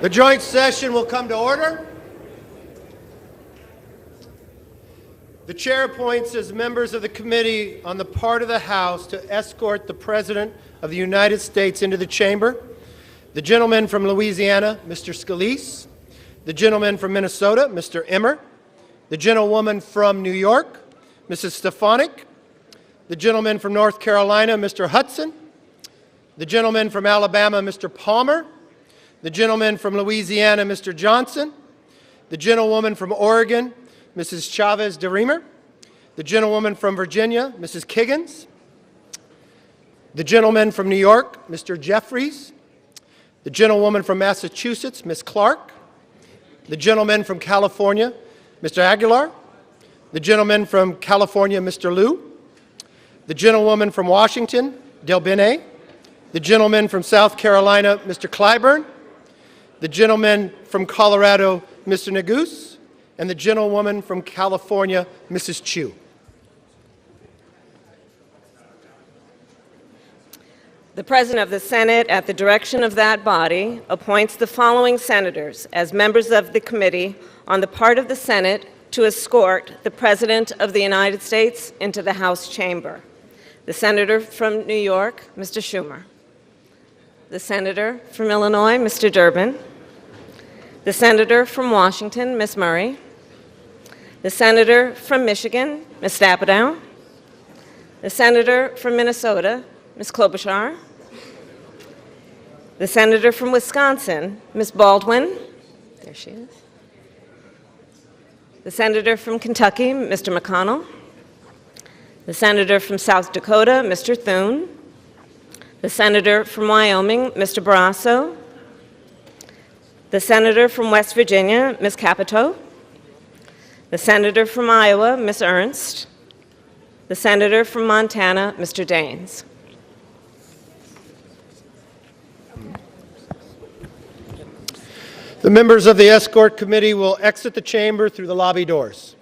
The joint session will come to order. The chair appoints as members of the committee on the part of the House to escort the President of the United States into the chamber: the gentleman from Louisiana, Mr. Scalise; the gentleman from Minnesota, Mr. Emmer; the gentlewoman from New York, Mrs. Stefanik; the gentleman from North Carolina, Mr. Hudson; the gentleman from Alabama, Mr. Palmer; the gentleman from Louisiana, Mr. Johnson; the gentlewoman from Oregon, Mrs. Chavez DeRemer; the gentlewoman from Virginia, Mrs. Kiggins; the gentleman from New York, Mr. Jeffries; the gentlewoman from Massachusetts, Ms. Clark; the gentleman from California, Mr. Aguilar; the gentleman from California, Mr. Liu; the gentlewoman from Washington, Del Bene; the gentleman from South Carolina, Mr. Clyburn; the gentleman from Colorado, Mr. Neguse; and the gentlewoman from California, Mrs. Chu. The President of the Senate, at the direction of that body, appoints the following senators as members of the committee on the part of the Senate to escort the President of the United States into the House chamber: the Senator from New York, Mr. Schumer; the Senator from Illinois, Mr. Durbin; the Senator from Washington, Ms. Murray; the Senator from Michigan, Ms. Stapadow; the Senator from Minnesota, Ms. Klobuchar; the Senator from Wisconsin, Ms. Baldwin. There she is. The Senator from Kentucky, Mr. McConnell; the Senator from South Dakota, Mr. Thune; the Senator from Wyoming, Mr. Barrasso; the Senator from West Virginia, Ms. Capito; the Senator from Iowa, Ms. Ernst; the Senator from Montana, Mr. Daines. The members of the escort committee will exit the chamber through the lobby doors.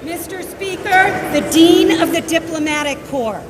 Mr. Speaker, the Dean of the Diplomatic Corps.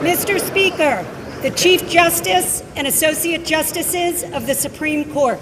Mr. Speaker, the Chief Justice and Associate Justices of the Supreme Court.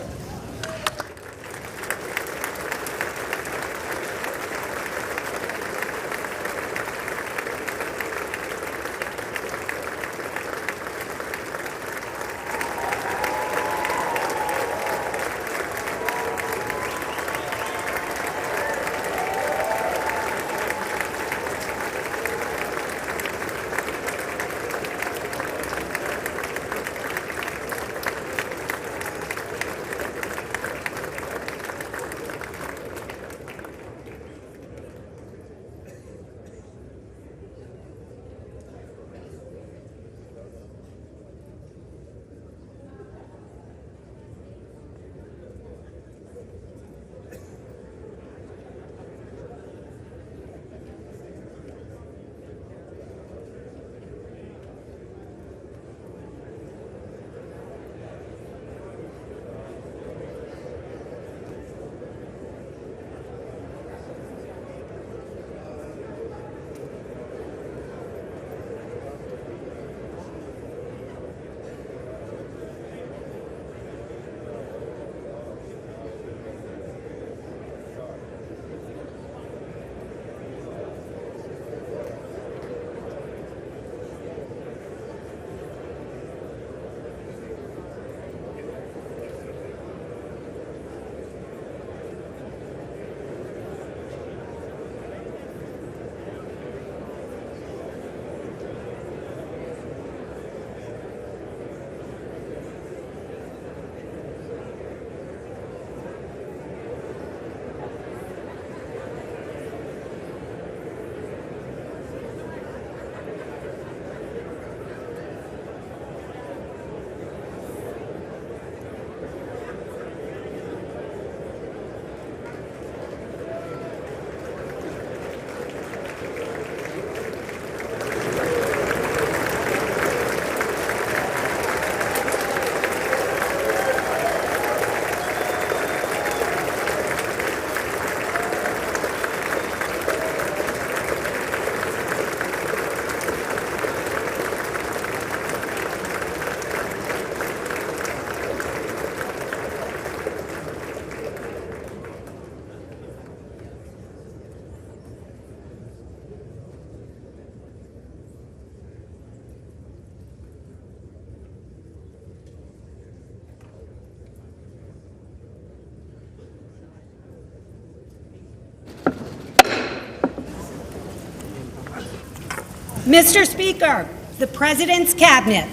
Mr. Speaker, the President's Cabinet.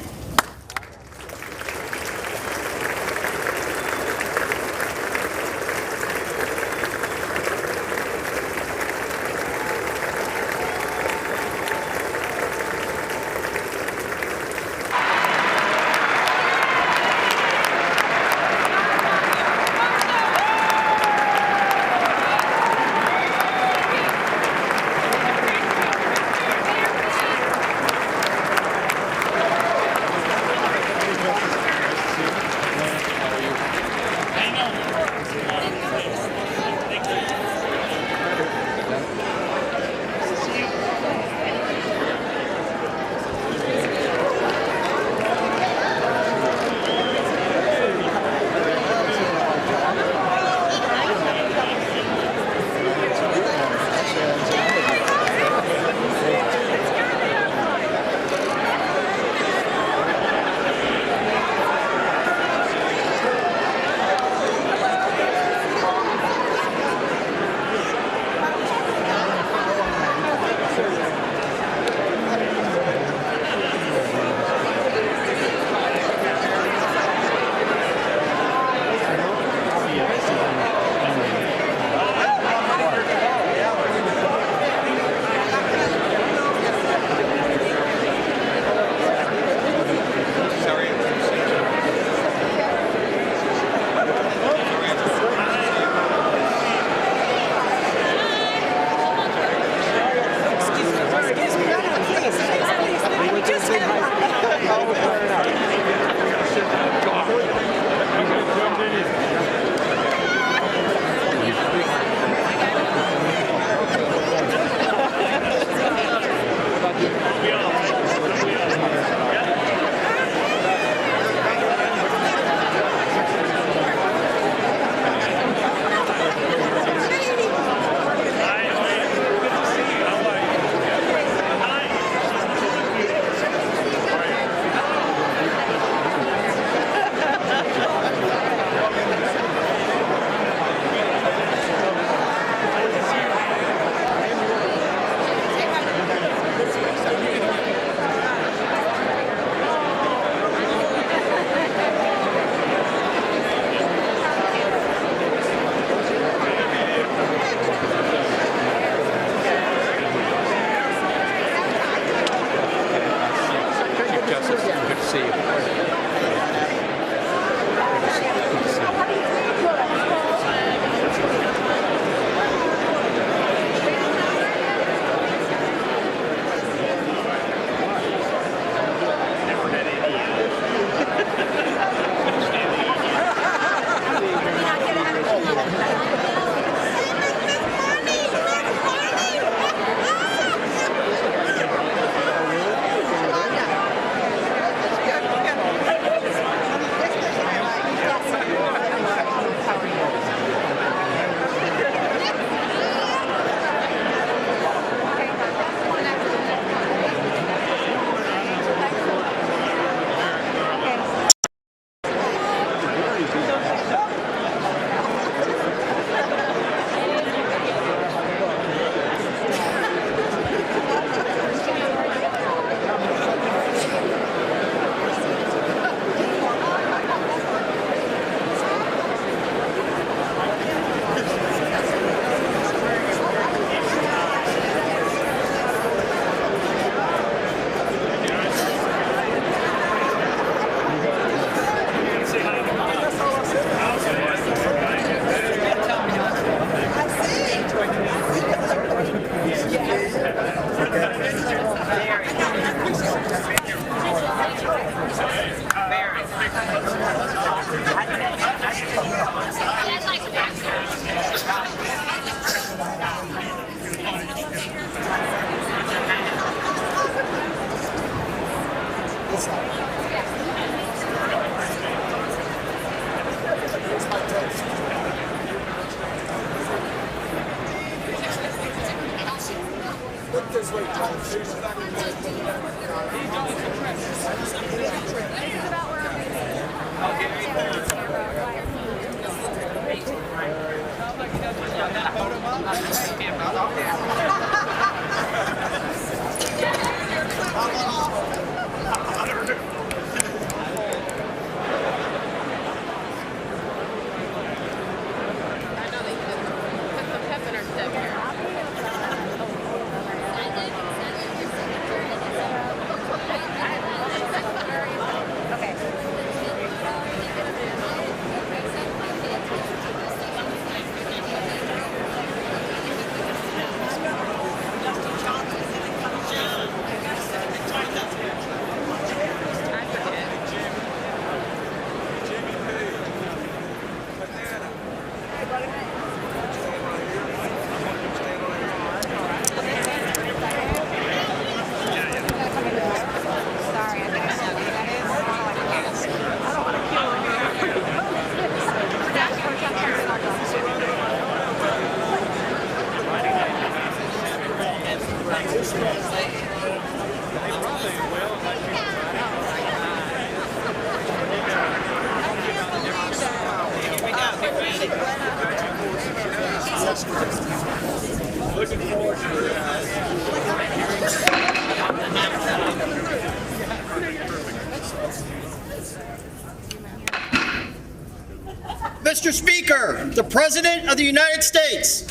Mr. Speaker, the President of the United States.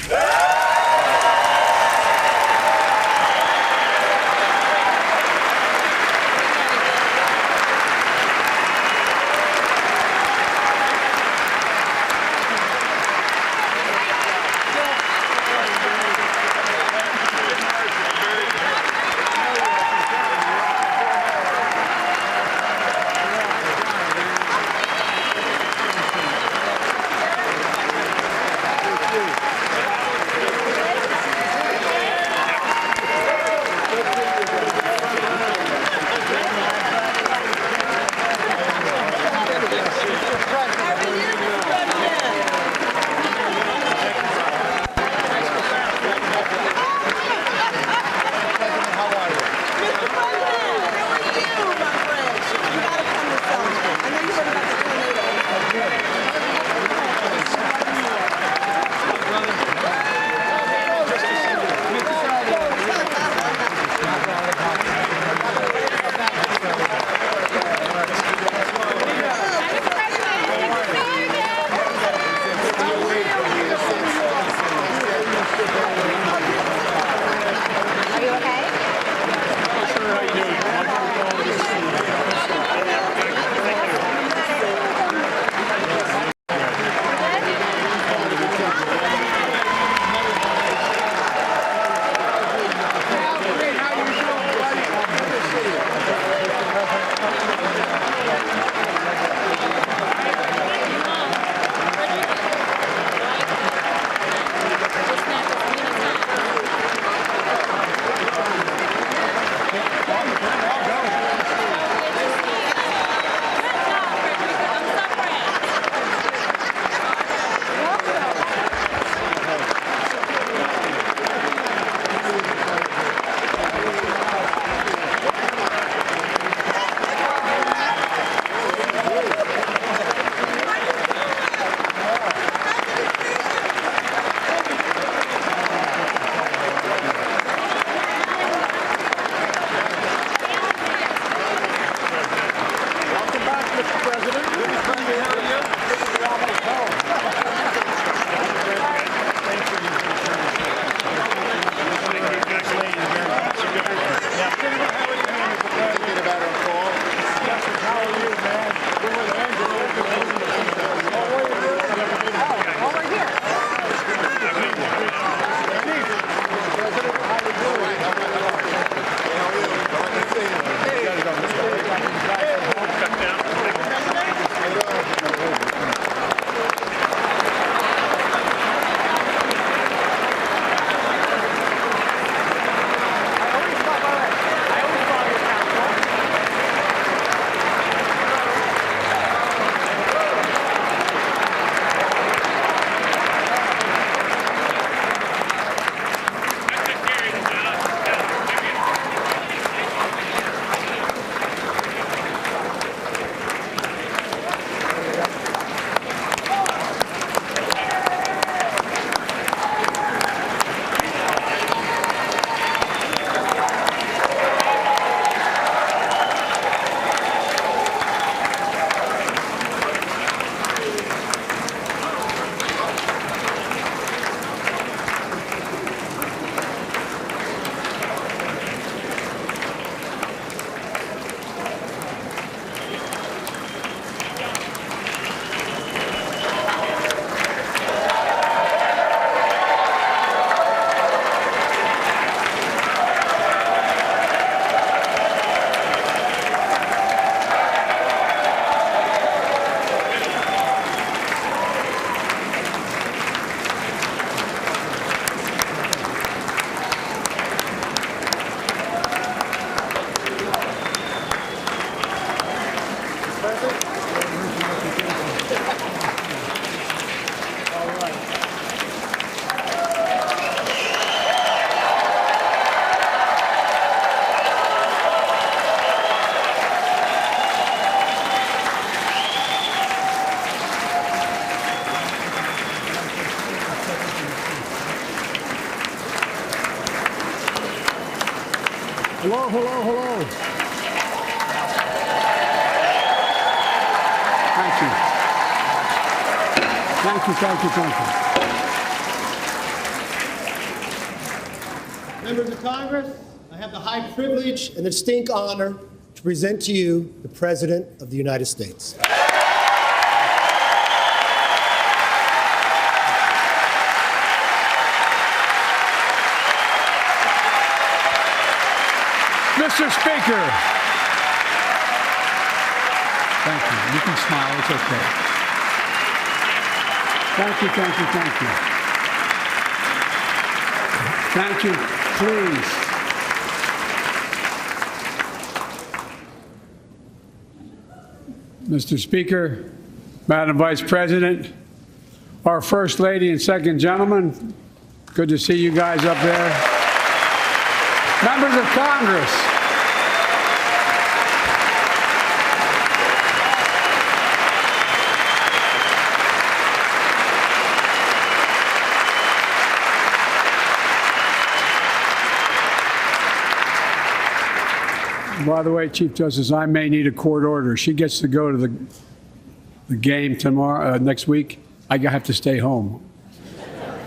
Hello, hello, hello. Thank you. Thank you, thank you, thank you. Members of Congress, I have the high privilege and the distinct honor to present to you the President of the United States. Mr. Speaker. Thank you. You can smile. It's okay. Thank you, thank you, thank you. Thank you. Please. Mr. Speaker, Madam Vice President, our First Lady and Second Gentleman, good to see you guys up there. Members of Congress. By the way, Chief Justice, I may need a court order. She gets to go to the game tomorrow, next week. I have to stay home.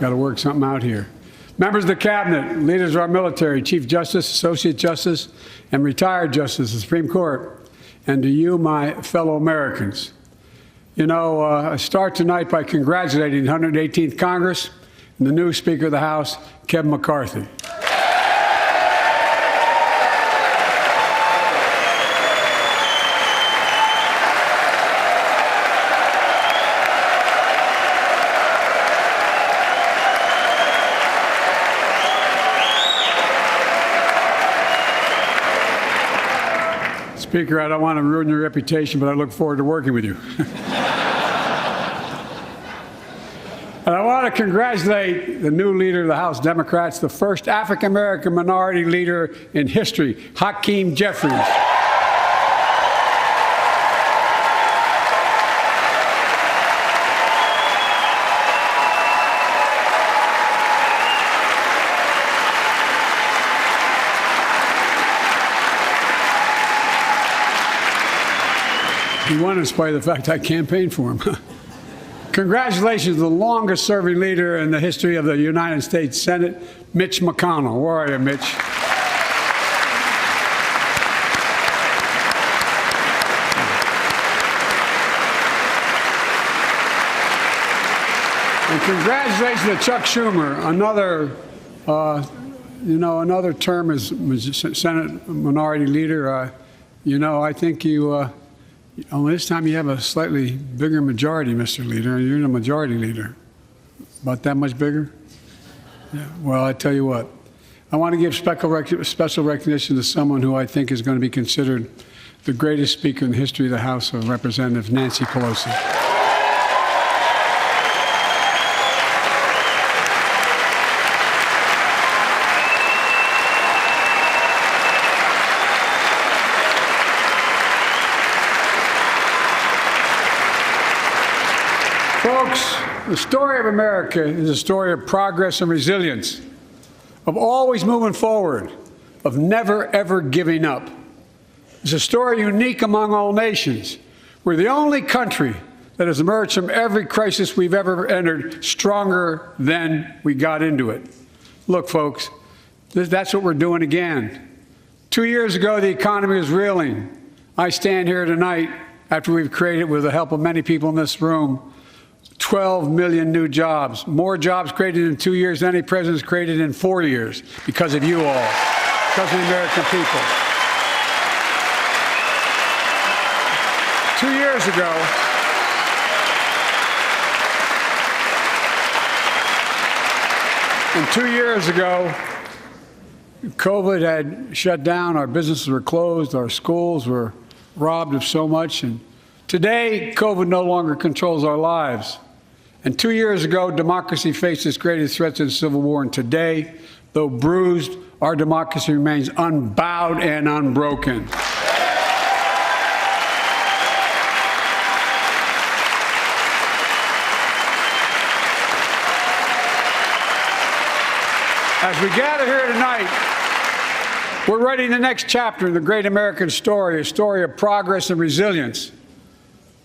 Got to work something out here. Members of the Cabinet, leaders of our military, Chief Justice, Associate Justice, and retired Justice of the Supreme Court, and to you, my fellow Americans. You know, I start tonight by congratulating the 118th Congress and the new Speaker of the House, Kevin McCarthy. Speaker, I don't want to ruin your reputation, but I look forward to working with you. And I want to congratulate the new leader of the House Democrats, the first African-American minority leader in history, Hakeem Jeffries. He won in spite of the fact I campaigned for him. Congratulations to the longest-serving leader in the history of the United States Senate, Mitch McConnell. Where are you, Mitch? And congratulations to Chuck Schumer, another term as Senate Minority Leader. I think you. Only this time you have a slightly bigger majority, Mr. Leader, and you're the majority leader. About that much bigger? Yeah. Well, I tell you what, I want to give special recognition to someone who I think is going to be considered the greatest speaker in the history of the House of Representatives, Nancy Pelosi. Folks, the story of America is a story of progress and resilience, of always moving forward, of never, ever giving up. It's a story unique among all nations. We're the only country that has emerged from every crisis we've ever entered stronger than we got into it. Look, folks, that's what we're doing again. 2 years ago, the economy was reeling. I stand here tonight after we've created, with the help of many people in this room, 12 million new jobs, more jobs created in 2 years than any president's created in 4 years, because of you all, because of the American people. 2 years ago, and 2 years ago, COVID had shut down, our businesses were closed, our schools were robbed of so much, and Today, COVID no longer controls our lives. And 2 years ago, democracy faced its greatest threat to the Civil War. And today, though bruised, our democracy remains unbowed and unbroken. As we gather here tonight, we're writing the next chapter in the great American story, a story of progress and resilience.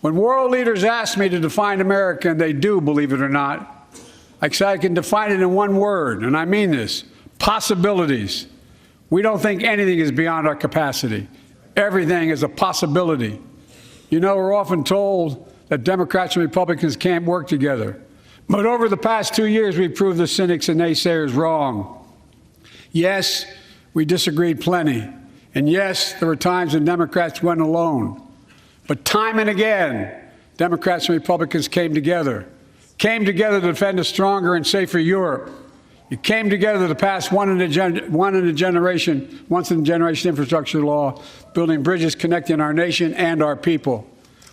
When world leaders ask me to define America, and they do, believe it or not, I can define it in one word, and I mean this: possibilities. We don't think anything is beyond our capacity. Everything is a possibility. You know, we're often told that Democrats and Republicans can't work together. But over the past 2 years, we've proved the cynics and naysayers wrong. Yes, we disagreed plenty. And yes, there were times when Democrats went alone. But time and again, Democrats and Republicans came together to defend a stronger and safer Europe. It came together to pass once in a generation infrastructure law, building bridges connecting our nation and our people.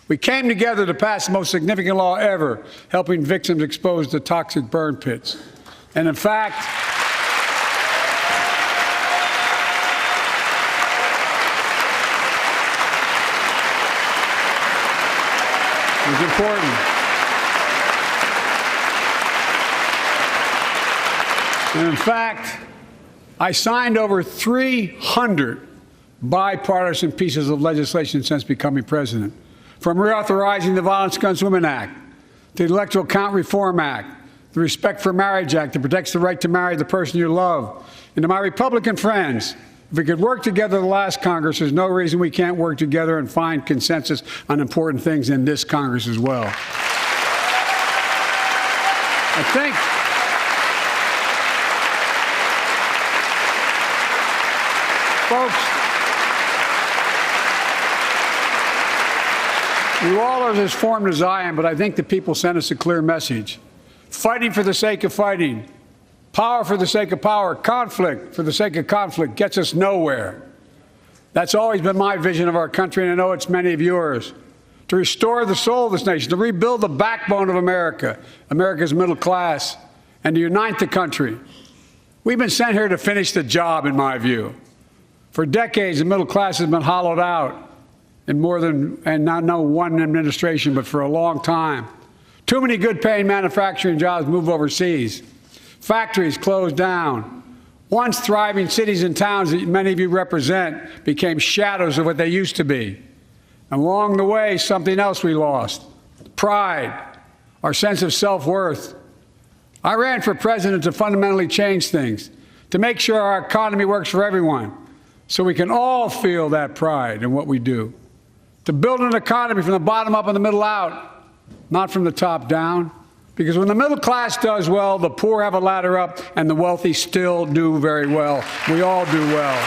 We came together to pass the most significant law ever, helping victims exposed to toxic burn pits. And in fact, it was important. And in fact, I signed over 300 bipartisan pieces of legislation since becoming president. From reauthorizing the Violence Against Women Act, to the Electoral Count Reform Act, the Respect for Marriage Act that protects the right to marry the person you love. And to my Republican friends, if we could work together the last Congress, there's no reason we can't work together and find consensus on important things in this Congress as well. I think folks, you all are as formed as I am, but I think the people sent us a clear message. Fighting for the sake of fighting, power for the sake of power, conflict for the sake of conflict gets us nowhere. That's always been my vision of our country, and I know it's many of yours. To restore the soul of this nation, to rebuild the backbone of America, America's middle class, and to unite the country. We've been sent here to finish the job, in my view. For decades, the middle class has been hollowed out. In more than, and not one administration, but for a long time. Too many good-paying manufacturing jobs move overseas. Factories closed down. Once thriving cities and towns that many of you represent became shadows of what they used to be. And along the way, something else we lost: pride, our sense of self-worth. I ran for president to fundamentally change things, to make sure our economy works for everyone, so we can all feel that pride in what we do. To build an economy from the bottom up and the middle out, not from the top down. Because when the middle class does well, the poor have a ladder up, and the wealthy still do very well. We all do well.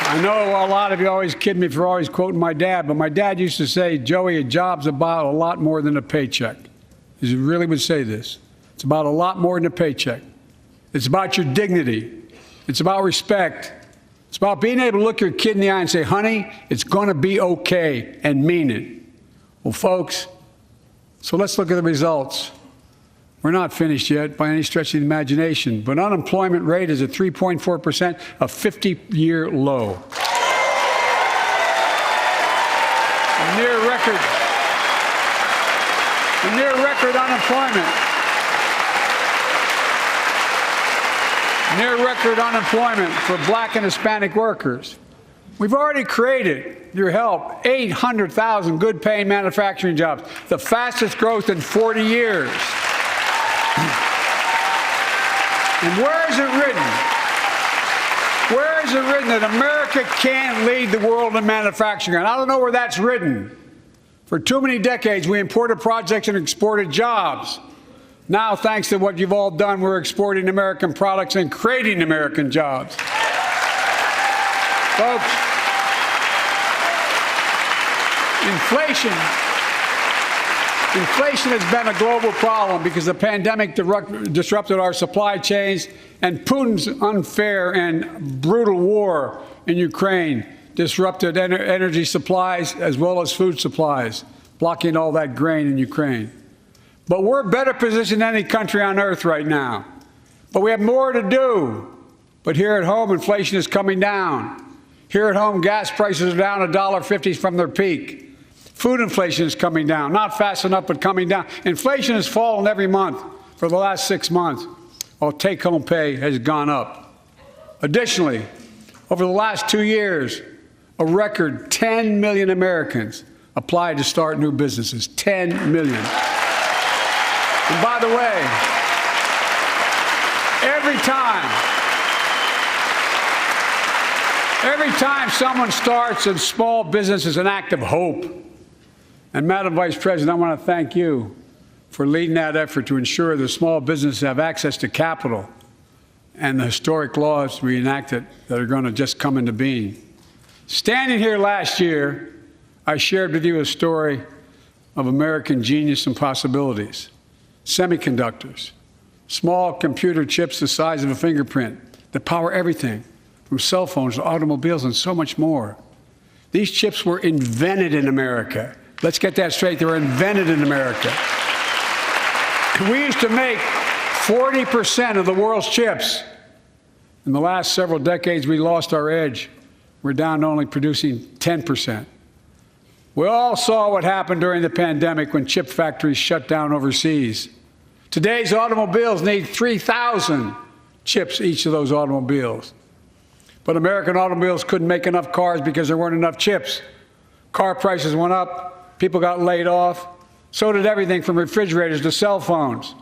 I know a lot of you always kid me for always quoting my dad, but my dad used to say, "Joey, a job's about a lot more than a paycheck." He really would say this. It's about a lot more than a paycheck. It's about your dignity. It's about respect. It's about being able to look your kid in the eye and say, "Honey, it's going to be okay," and mean it. Well, folks, so let's look at the results. We're not finished yet by any stretch of the imagination, but unemployment rate is at 3.4%, a 50-year low. A near record unemployment. Near record unemployment for black and Hispanic workers. We've already created, your help, 800,000 good-paying manufacturing jobs, the fastest growth in 40 years. And where is it written? Where is it written that America can't lead the world in manufacturing? And I don't know where that's written. For too many decades, we imported projects and exported jobs. Now, thanks to what you've all done, we're exporting American products and creating American jobs. Folks, Inflation has been a global problem because the pandemic disrupted our supply chains, and Putin's unfair and brutal war in Ukraine disrupted energy supplies as well as food supplies, blocking all that grain in Ukraine. But we're better positioned than any country on earth right now. But we have more to do. But here at home, inflation is coming down. Here at home, gas prices are down $1.50 from their peak. Food inflation is coming down, not fast enough, but coming down. Inflation has fallen every month for the last 6 months, while take-home pay has gone up. Additionally, over the last 2 years, a record 10 million Americans applied to start new businesses. 10 million. And by the way, every time someone starts a small business is an act of hope. And Madam Vice President, I want to thank you for leading that effort to ensure that small businesses have access to capital and the historic laws we enacted that are going to just come into being. Standing here last year, I shared with you a story of American genius and possibilities. Semiconductors, small computer chips the size of a fingerprint that power everything from cell phones to automobiles and so much more. These chips were invented in America. Let's get that straight. They were invented in America. We used to make 40% of the world's chips. In the last several decades, we lost our edge. We're down to only producing 10%. We all saw what happened during the pandemic when chip factories shut down overseas. Today's automobiles need 3,000 chips, each of those automobiles. But American automobiles couldn't make enough cars because there weren't enough chips. Car prices went up, people got laid off. So did everything from refrigerators to cell phones.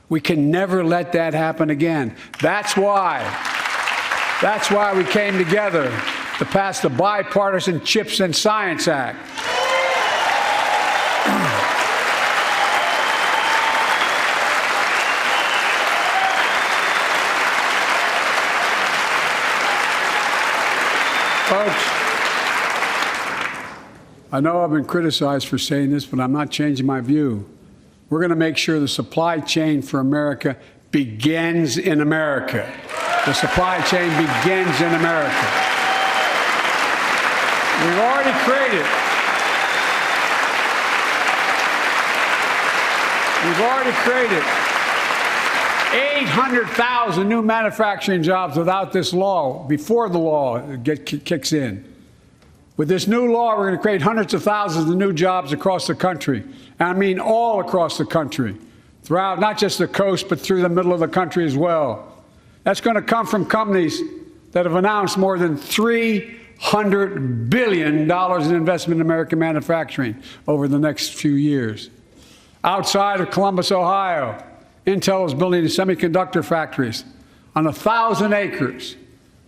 We can never let that happen again. That's why we came together to pass the Bipartisan Chips and Science Act. Folks, I know I've been criticized for saying this, but I'm not changing my view. We're going to make sure the supply chain for America begins in America. The supply chain begins in America. We've already created 800,000 new manufacturing jobs without this law, before the law kicks in. With this new law, we're going to create hundreds of thousands of new jobs across the country. And I mean all across the country, throughout not just the coast, but through the middle of the country as well. That's going to come from companies that have announced more than $300 billion in investment in American manufacturing over the next few years. Outside of Columbus, Ohio, Intel is building semiconductor factories on 1,000 acres,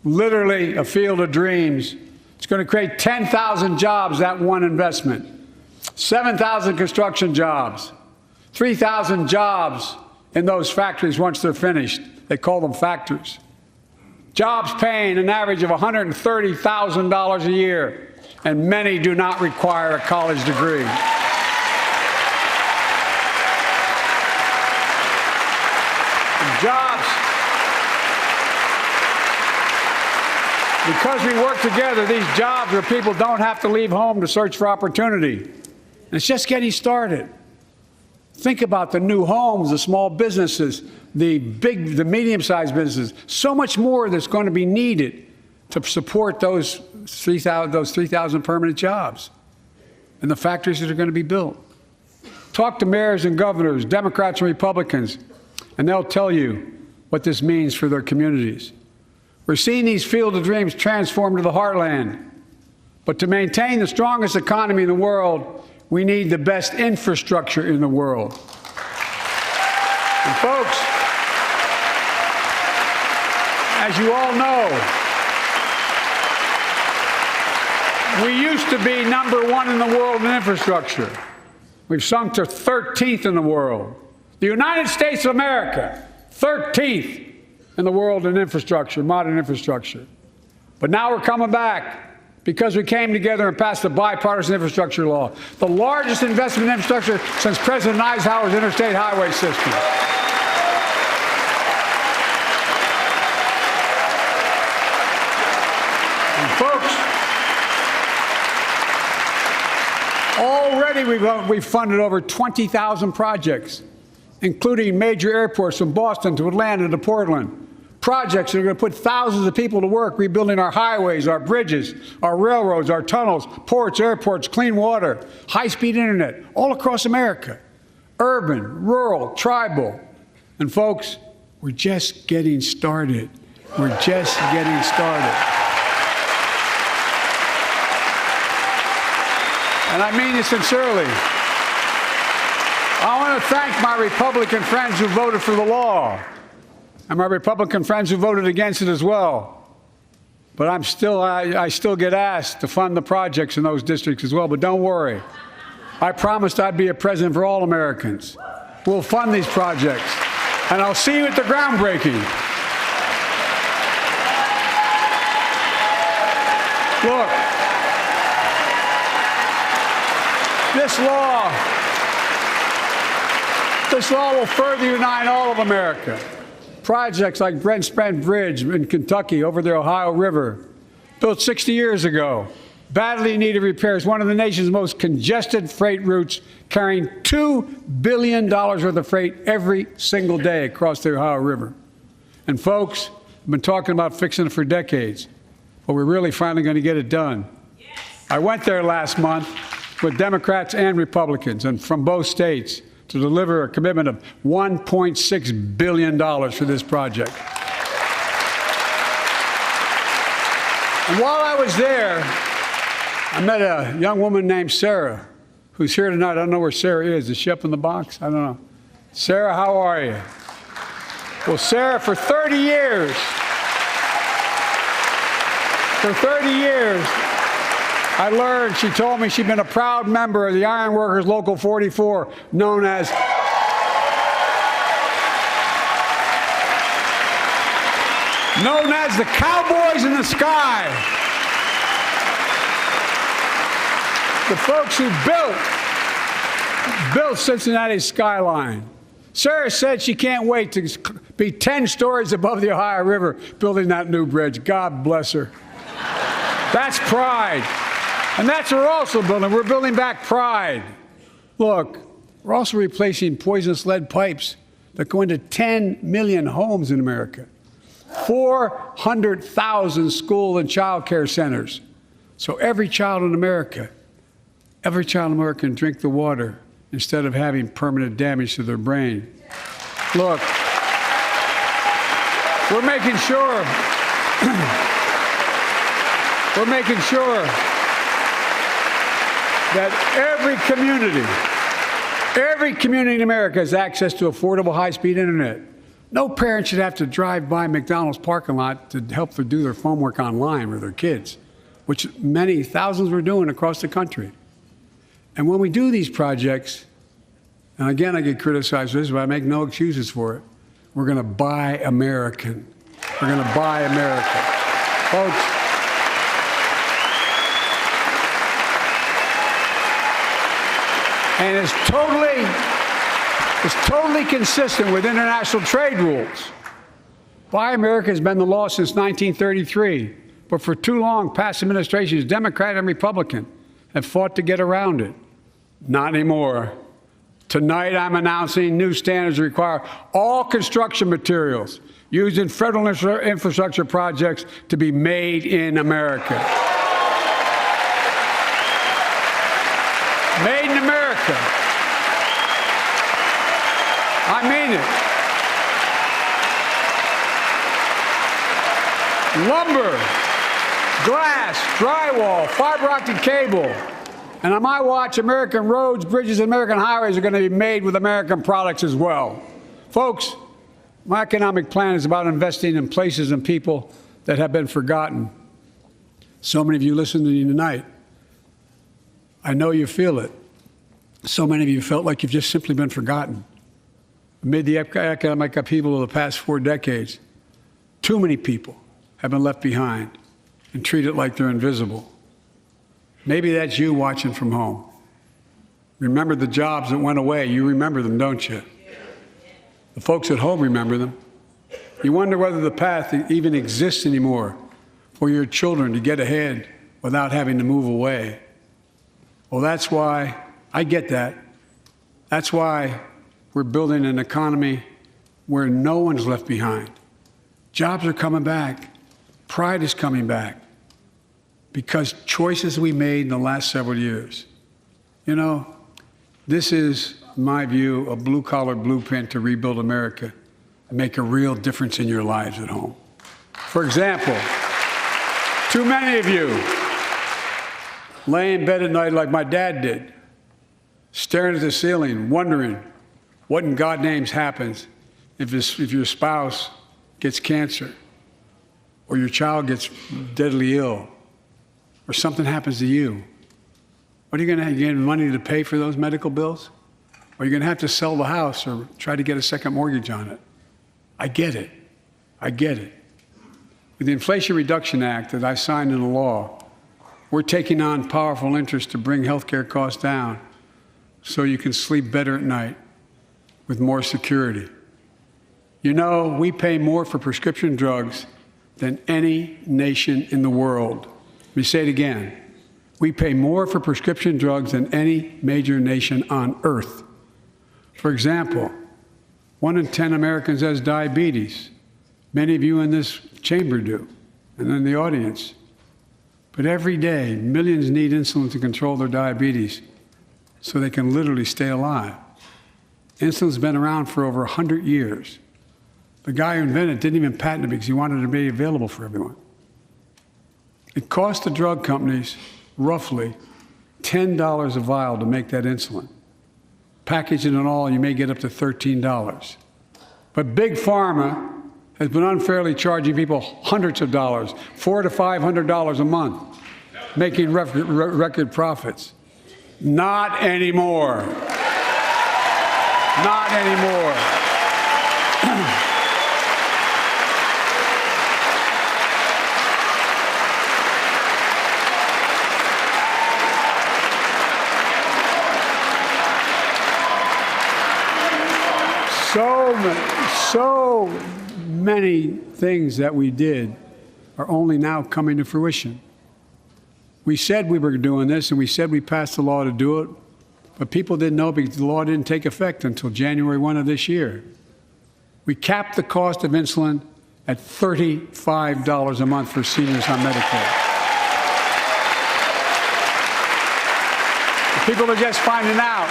literally a field of dreams. It's going to create 10,000 jobs, that one investment, 7,000 construction jobs, 3,000 jobs in those factories once they're finished. They call them factories. Jobs paying an average of $130,000 a year, and many do not require a college degree. Jobs. Because we work together, these jobs where people don't have to leave home to search for opportunity. And it's just getting started. Think about the new homes, the small businesses, the medium-sized businesses. So much more that's going to be needed to support those 3,000 permanent jobs and the factories that are going to be built. Talk to mayors and governors, Democrats and Republicans, and they'll tell you what this means for their communities. We're seeing these field of dreams transform to the heartland. But to maintain the strongest economy in the world, we need the best infrastructure in the world. And folks, as you all know, we used to be #1 in the world in infrastructure. We've sunk to 13th in the world. The United States of America, 13th in the world in infrastructure, modern infrastructure. But now we're coming back. because we came together and passed the bipartisan infrastructure law, the largest investment in infrastructure since President Eisenhower's interstate highway system. And folks, already we've funded over 20,000 projects, including major airports from Boston to Atlanta to Portland. Projects that are going to put thousands of people to work rebuilding our highways, our bridges, our railroads, our tunnels, ports, airports, clean water, high-speed internet, all across America. Urban, rural, tribal. And folks, we're just getting started. We're just getting started. And I mean it sincerely. I want to thank my Republican friends who voted for the law, and my Republican friends who voted against it as well. But I still get asked to fund the projects in those districts as well. But don't worry. I promised I'd be a president for all Americans. We'll fund these projects. And I'll see you at the groundbreaking. Look, this law will further unite all of America. Projects like Brent Spence Bridge in Kentucky over the Ohio River, built 60 years ago, badly needed repairs, one of the nation's most congested freight routes, carrying $2 billion worth of freight every single day across the Ohio River. And folks, I've been talking about fixing it for decades, but we're really finally going to get it done. Yes. I went there last month with Democrats and Republicans and from both states to deliver a commitment of $1.6 billion for this project. And while I was there, I met a young woman named Sarah, who's here tonight. I don't know where Sarah is. Is she up in the box? I don't know. Sarah, how are you? Well, Sarah, for 30 years, I learned, she told me she'd been a proud member of the Iron Workers Local 44, known as the Cowboys in the Sky. The folks who built Cincinnati's skyline. Sarah said she can't wait to be 10 stories above the Ohio River building that new bridge. God bless her. That's pride. And that's what we're also building. We're building back pride. Look, we're also replacing poisonous lead pipes that go into 10 million homes in America, 400,000 school and child care centers. So every child in America can drink the water instead of having permanent damage to their brain. Look, we're making sure that every community in America has access to affordable high-speed internet. No parent should have to drive by McDonald's parking lot to help them do their homework online with their kids, which many thousands were doing across the country. And when we do these projects, and again I get criticized for this, but I make no excuses for it, we're going to buy American. We're going to buy America. Folks, and it's totally consistent with international trade rules. Buy America has been the law since 1933, but for too long, past administrations, Democrat and Republican, have fought to get around it. Not anymore. Tonight, I'm announcing new standards that require all construction materials used in federal infrastructure projects to be made in America. Made in America. I mean it. Lumber, glass, drywall, fiber optic cable. And on my watch, American roads, bridges, and American highways are going to be made with American products as well. Folks, my economic plan is about investing in places and people that have been forgotten. So many of you listening to me tonight, I know you feel it. So many of you felt like you've just simply been forgotten. Amid the economic upheaval of the past 4 decades, too many people have been left behind and treated like they're invisible. Maybe that's you watching from home. Remember the jobs that went away. You remember them, don't you? The folks at home remember them. You wonder whether the path even exists anymore for your children to get ahead without having to move away. Well, that's why I get that. That's why we're building an economy where no one's left behind. Jobs are coming back. Pride is coming back because choices we made in the last several years. You know, this is, in my view, a blue-collar blueprint to rebuild America and make a real difference in your lives at home. For example, too many of you lay in bed at night like my dad did, staring at the ceiling, wondering what in God's name happens if your spouse gets cancer, or your child gets deadly ill, or something happens to you. What are you going to have? You have money to pay for those medical bills? Or are you going to have to sell the house or try to get a second mortgage on it? I get it. I get it. With the Inflation Reduction Act that I signed into law, we're taking on powerful interests to bring health care costs down so you can sleep better at night with more security. You know, we pay more for prescription drugs than any nation in the world. Let me say it again. We pay more for prescription drugs than any major nation on earth. For example, 1 in 10 Americans has diabetes. Many of you in this chamber do, and in the audience. But every day, millions need insulin to control their diabetes so they can literally stay alive. Insulin's been around for over 100 years. The guy who invented it didn't even patent it because he wanted it to be available for everyone. It cost the drug companies roughly $10 a vial to make that insulin. Packaging and all, you may get up to $13. But Big Pharma has been unfairly charging people hundreds of dollars, $400 to $500 a month, making record profits. Not anymore. Not anymore. So many things that we did are only now coming to fruition. We said we were doing this, and we said we passed the law to do it, but people didn't know because the law didn't take effect until January 1 of this year. We capped the cost of insulin at $35 a month for seniors on Medicare. People are just finding out.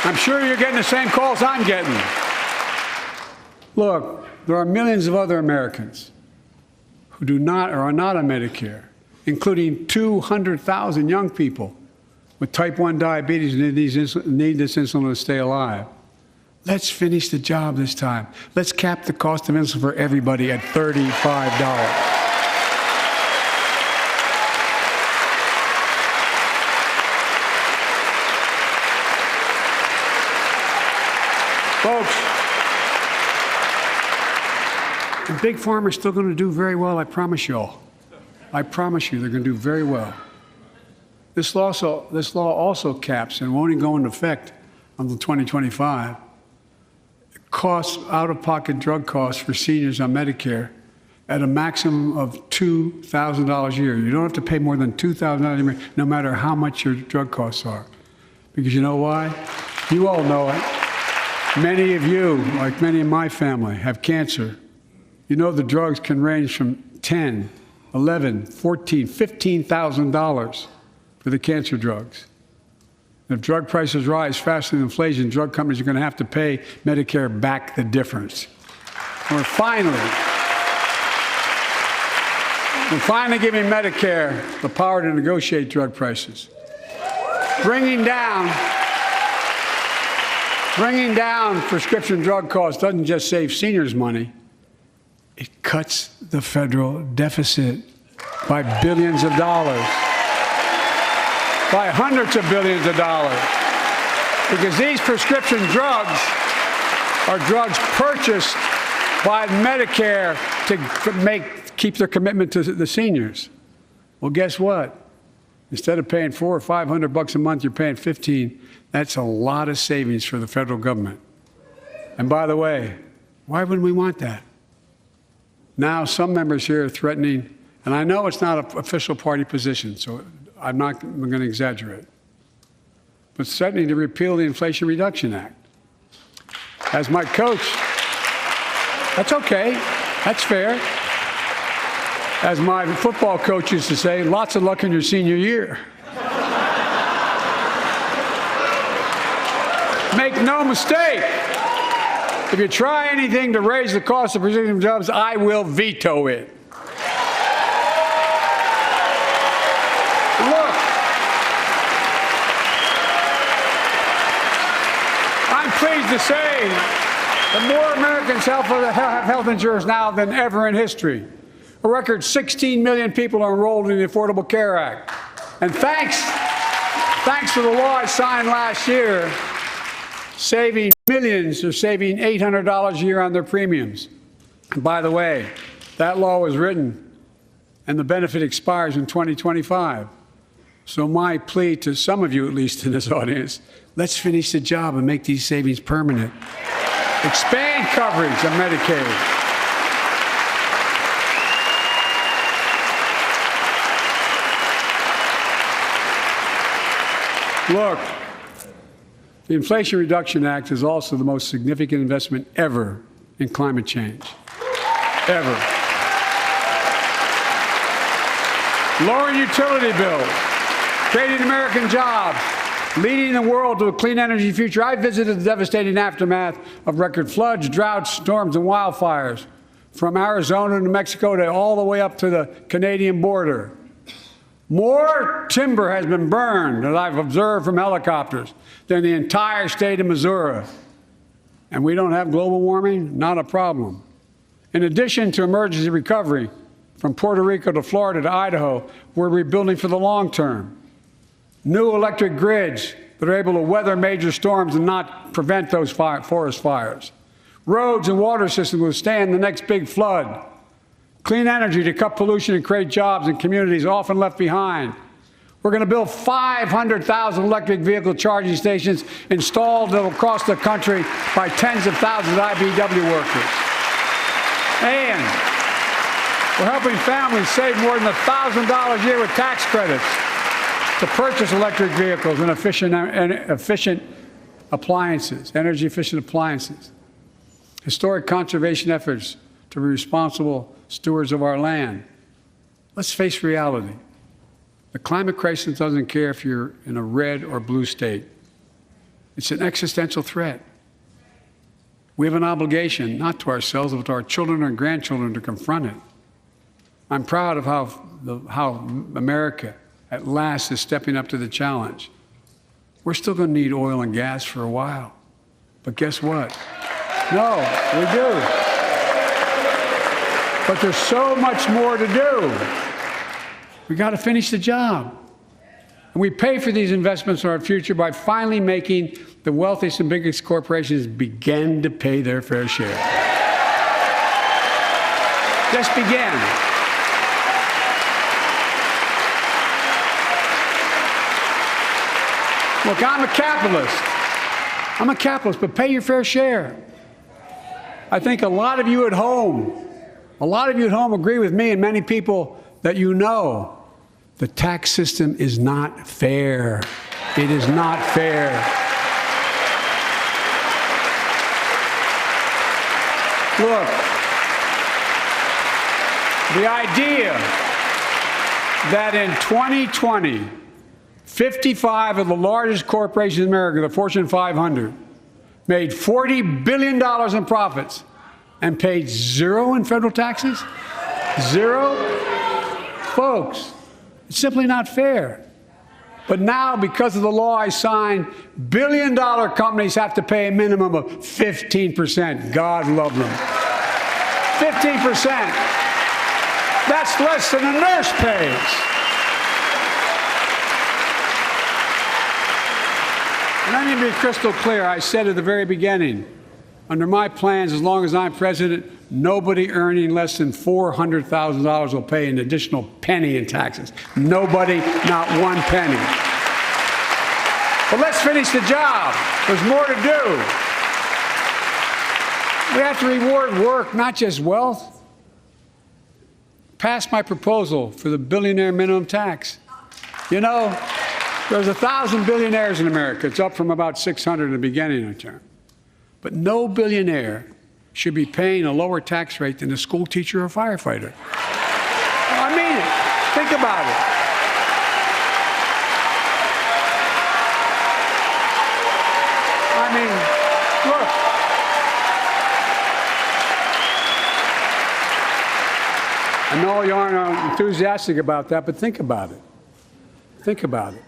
I'm sure you're getting the same calls I'm getting. Look, there are millions of other Americans who do not or are not on Medicare, including 200,000 young people with type 1 diabetes who need this insulin to stay alive. Let's finish the job this time. Let's cap the cost of insulin for everybody at $35. Folks, and Big Pharma is still going to do very well, I promise you all. I promise you they're going to do very well. This law also caps and won't even go into effect until 2025. Costs, out-of-pocket drug costs for seniors on Medicare at a maximum of $2,000 a year. You don't have to pay more than $2,000 a year, no matter how much your drug costs are. Because you know why? You all know it. Many of you, like many in my family, have cancer. You know the drugs can range from $10,000, $11,000, $14,000, $15,000 for the cancer drugs. And if drug prices rise faster than inflation, drug companies are going to have to pay Medicare back the difference. We're finally giving Medicare the power to negotiate drug prices. Bringing down prescription drug costs doesn't just save seniors money, it cuts the federal deficit by billions of dollars, by hundreds of billions of dollars. Because these prescription drugs are drugs purchased by Medicare to keep their commitment to the seniors. Well, guess what? Instead of paying $400 or $500 a month, you're paying $15. That's a lot of savings for the federal government. And by the way, why wouldn't we want that? Now, some members here are threatening, and I know it's not an official party position, so I'm going to exaggerate, but threatening to repeal the Inflation Reduction Act. As my coach, that's okay, that's fair. As my football coach used to say, lots of luck in your senior year. Make no mistake, if you try anything to raise the cost of producing jobs, I will veto it. Look, I'm pleased to say that more Americans have health insurance now than ever in history. A record 16 million people are enrolled in the Affordable Care Act. And thanks to the law I signed last year, saving millions are saving $800 a year on their premiums. And by the way, that law was written and the benefit expires in 2025. So my plea to some of you, at least in this audience, let's finish the job and make these savings permanent. Expand coverage of Medicaid. Look, the Inflation Reduction Act is also the most significant investment ever in climate change. Ever. Lowering utility bills, creating American jobs, leading the world to a clean energy future. I visited the devastating aftermath of record floods, droughts, storms, and wildfires from Arizona to Mexico to all the way up to the Canadian border. More timber has been burned, as I've observed from helicopters, than the entire state of Missouri. And we don't have global warming? Not a problem. In addition to emergency recovery, from Puerto Rico to Florida to Idaho, we're rebuilding for the long term. New electric grids that are able to weather major storms and not prevent those forest fires. Roads and water systems withstand the next big flood. Clean energy to cut pollution and create jobs in communities often left behind. We're going to build 500,000 electric vehicle charging stations installed across the country by tens of thousands of IBEW workers. And we're helping families save more than $1,000 a year with tax credits to purchase electric vehicles and efficient appliances, energy-efficient appliances. Historic conservation efforts to be responsible stewards of our land. Let's face reality. The climate crisis doesn't care if you're in a red or blue state. It's an existential threat. We have an obligation, not to ourselves, but to our children and grandchildren to confront it. I'm proud of how America, at last, is stepping up to the challenge. We're still going to need oil and gas for a while. But guess what? No, we do. But there's so much more to do. We got to finish the job. And we pay for these investments in our future by finally making the wealthiest and biggest corporations begin to pay their fair share. Just begin. Look, I'm a capitalist, but pay your fair share. I think a lot of you at home agree with me and many people that you know. The tax system is not fair. It is not fair. Look, the idea that in 2020, 55 of the largest corporations in America, the Fortune 500, made $40 billion in profits and paid zero in federal taxes? Zero? Folks, it's simply not fair. But now, because of the law I signed, billion-dollar companies have to pay a minimum of 15%. God love them. 15%. That's less than a nurse pays. And let me be crystal clear. I said at the very beginning, under my plans, as long as I'm president, nobody earning less than $400,000 will pay an additional penny in taxes. Nobody, not one penny. But let's finish the job. There's more to do. We have to reward work, not just wealth. Pass my proposal for the billionaire minimum tax. You know, there's 1,000 billionaires in America. It's up from about 600 in the beginning of the term. But no billionaire should be paying a lower tax rate than a school teacher or firefighter. I mean it. Think about it. I mean, look. I know you aren't enthusiastic about that, but think about it. Think about it.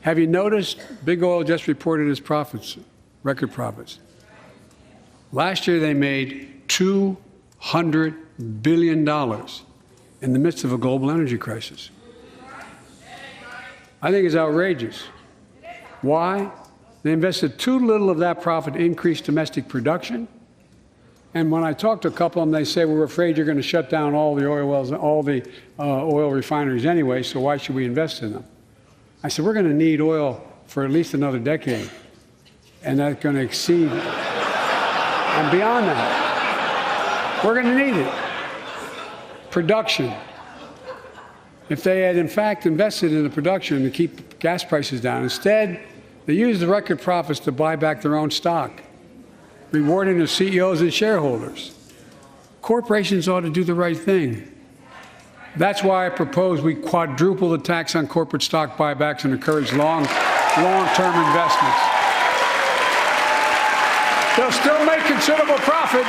Have you noticed Big Oil just reported its profits, record profits? Last year they made $200 billion in the midst of a global energy crisis. I think it's outrageous. Why? They invested too little of that profit to increase domestic production. And when I talk to a couple of them, they say, we're afraid you're going to shut down all the oil wells, all the oil refineries anyway, so why should we invest in them? I said, we're going to need oil for at least another decade, and that's going to exceed and beyond that. We're going to need it. Production. If they had, in fact, invested in the production to keep gas prices down, instead, they used the record profits to buy back their own stock, rewarding the CEOs and shareholders. Corporations ought to do the right thing. That's why I propose we quadruple the tax on corporate stock buybacks and encourage long-term investments. They'll still make considerable profit.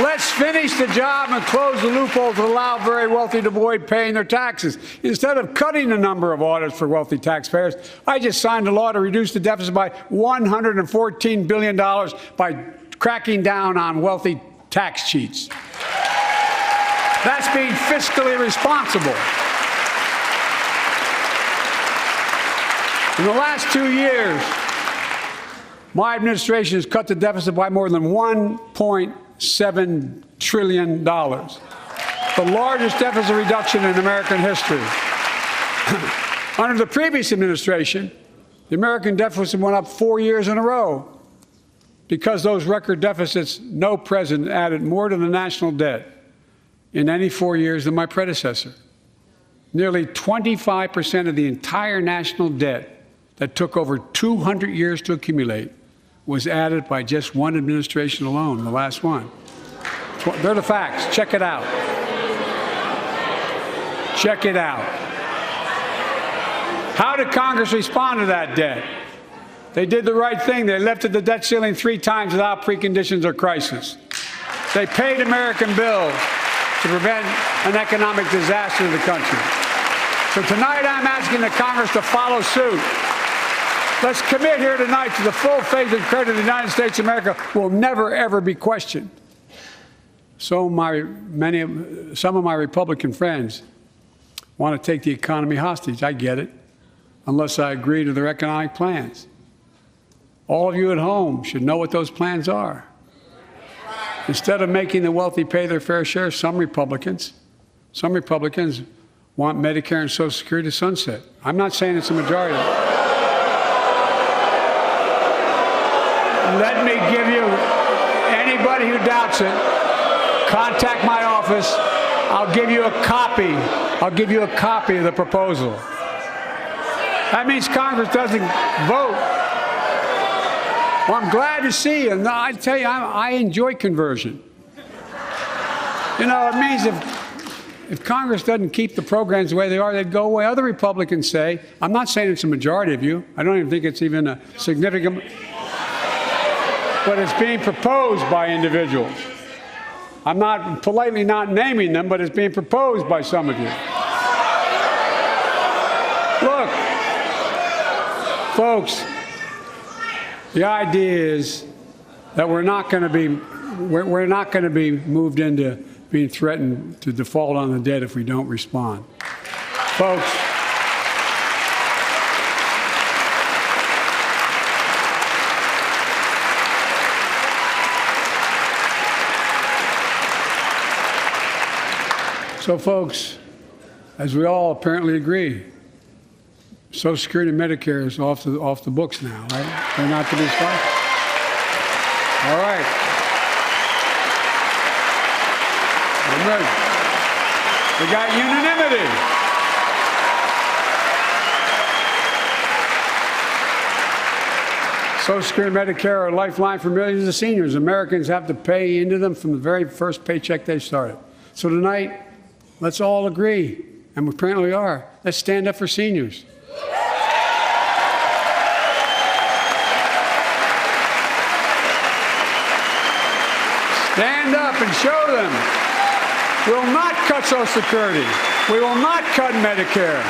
Let's finish the job and close the loophole to allow very wealthy to avoid paying their taxes. Instead of cutting the number of audits for wealthy taxpayers, I just signed a law to reduce the deficit by $114 billion by cracking down on wealthy tax cheats. That's being fiscally responsible. In the last 2 years, my administration has cut the deficit by more than $1.7 trillion, the largest deficit reduction in American history. Under the previous administration, the American deficit went up 4 years in a row. Because those record deficits, no president added more to the national debt in any 4 years than my predecessor. Nearly 25% of the entire national debt that took over 200 years to accumulate was added by just one administration alone, the last one. They're the facts. Check it out. Check it out. How did Congress respond to that debt? They did the right thing. They lifted the debt ceiling 3 times without preconditions or crisis. They paid American bills to prevent an economic disaster in the country. So tonight I'm asking the Congress to follow suit. Let's commit here tonight to the full faith and credit of the United States of America will never, ever be questioned. Some of my Republican friends want to take the economy hostage. I get it, unless I agree to their economic plans. All of you at home should know what those plans are. Instead of making the wealthy pay their fair share, some Republicans want Medicare and Social Security to sunset. I'm not saying it's a majority. Let me give you, anybody who doubts it, contact my office. I'll give you a copy. I'll give you a copy of the proposal. That means Congress doesn't vote. Well, I'm glad to see you. No, I tell you, I enjoy conversion. You know, it means if Congress doesn't keep the programs the way they are, they'd go away. Other Republicans say, I'm not saying it's a majority of you. I don't even think it's even a significant, but it's being proposed by individuals. I'm not politely not naming them, but it's being proposed by some of you. Look, folks, the idea is that we're not going to be moved into being threatened to default on the debt if we don't respond. Folks, So, folks, as we all apparently agree, Social Security and Medicare is off the books now, right? They're not to be sponsored. All right. I'm ready. We got unanimity. Social Security and Medicare are a lifeline for millions of seniors. Americans have to pay into them from the very first paycheck they started. So tonight, let's all agree, and we apparently are, let's stand up for seniors. Stand up and show them. We will not cut Social Security. We will not cut Medicare.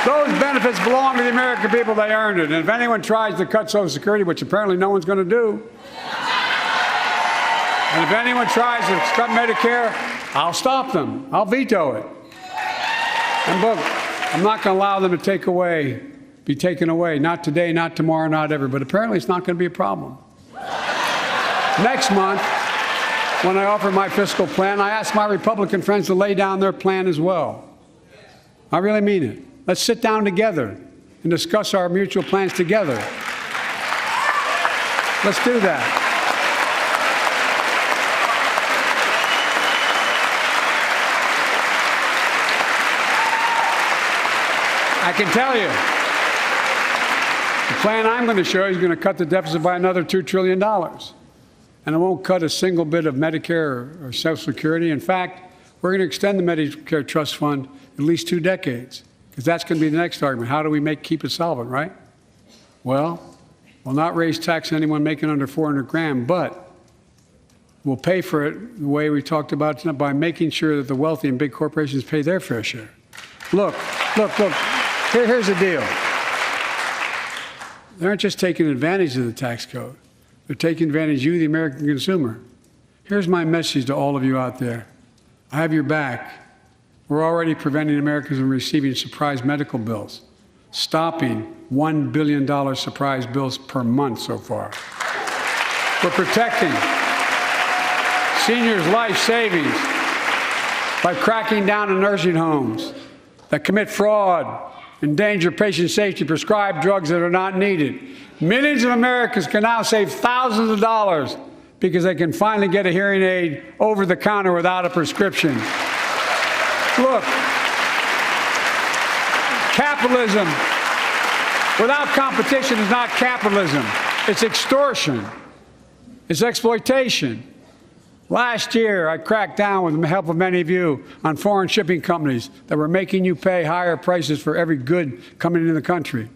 Those benefits belong to the American people. They earned it. And if anyone tries to cut Social Security, which apparently no one's going to do, and if anyone tries to cut Medicare, I'll stop them. I'll veto it. And look, I'm not going to allow them to be taken away. Not today, not tomorrow, not ever. But apparently it's not going to be a problem. Next month, when I offer my fiscal plan, I ask my Republican friends to lay down their plan as well. I really mean it. Let's sit down together and discuss our mutual plans together. Let's do that. I can tell you, the plan I'm going to show you is going to cut the deficit by another $2 trillion. And it won't cut a single bit of Medicare or Social Security. In fact, we're going to extend the Medicare Trust Fund at least 2 decades, because that's going to be the next argument. How do we keep it solvent, right? Well, we'll not raise tax on anyone making under $400,000, but we'll pay for it the way we talked about tonight, by making sure that the wealthy and big corporations pay their fair share. Look. Here's the deal. They aren't just taking advantage of the tax code. They're taking advantage of you, the American consumer. Here's my message to all of you out there. I have your back. We're already preventing Americans from receiving surprise medical bills, stopping $1 billion surprise bills per month so far. We're protecting seniors' life savings by cracking down on nursing homes that commit fraud, endanger patient safety, prescribe drugs that are not needed. Millions of Americans can now save thousands of dollars because they can finally get a hearing aid over the counter without a prescription. Look, capitalism without competition is not capitalism. It's extortion. It's exploitation. Last year, I cracked down with the help of many of you on foreign shipping companies that were making you pay higher prices for every good coming into the country.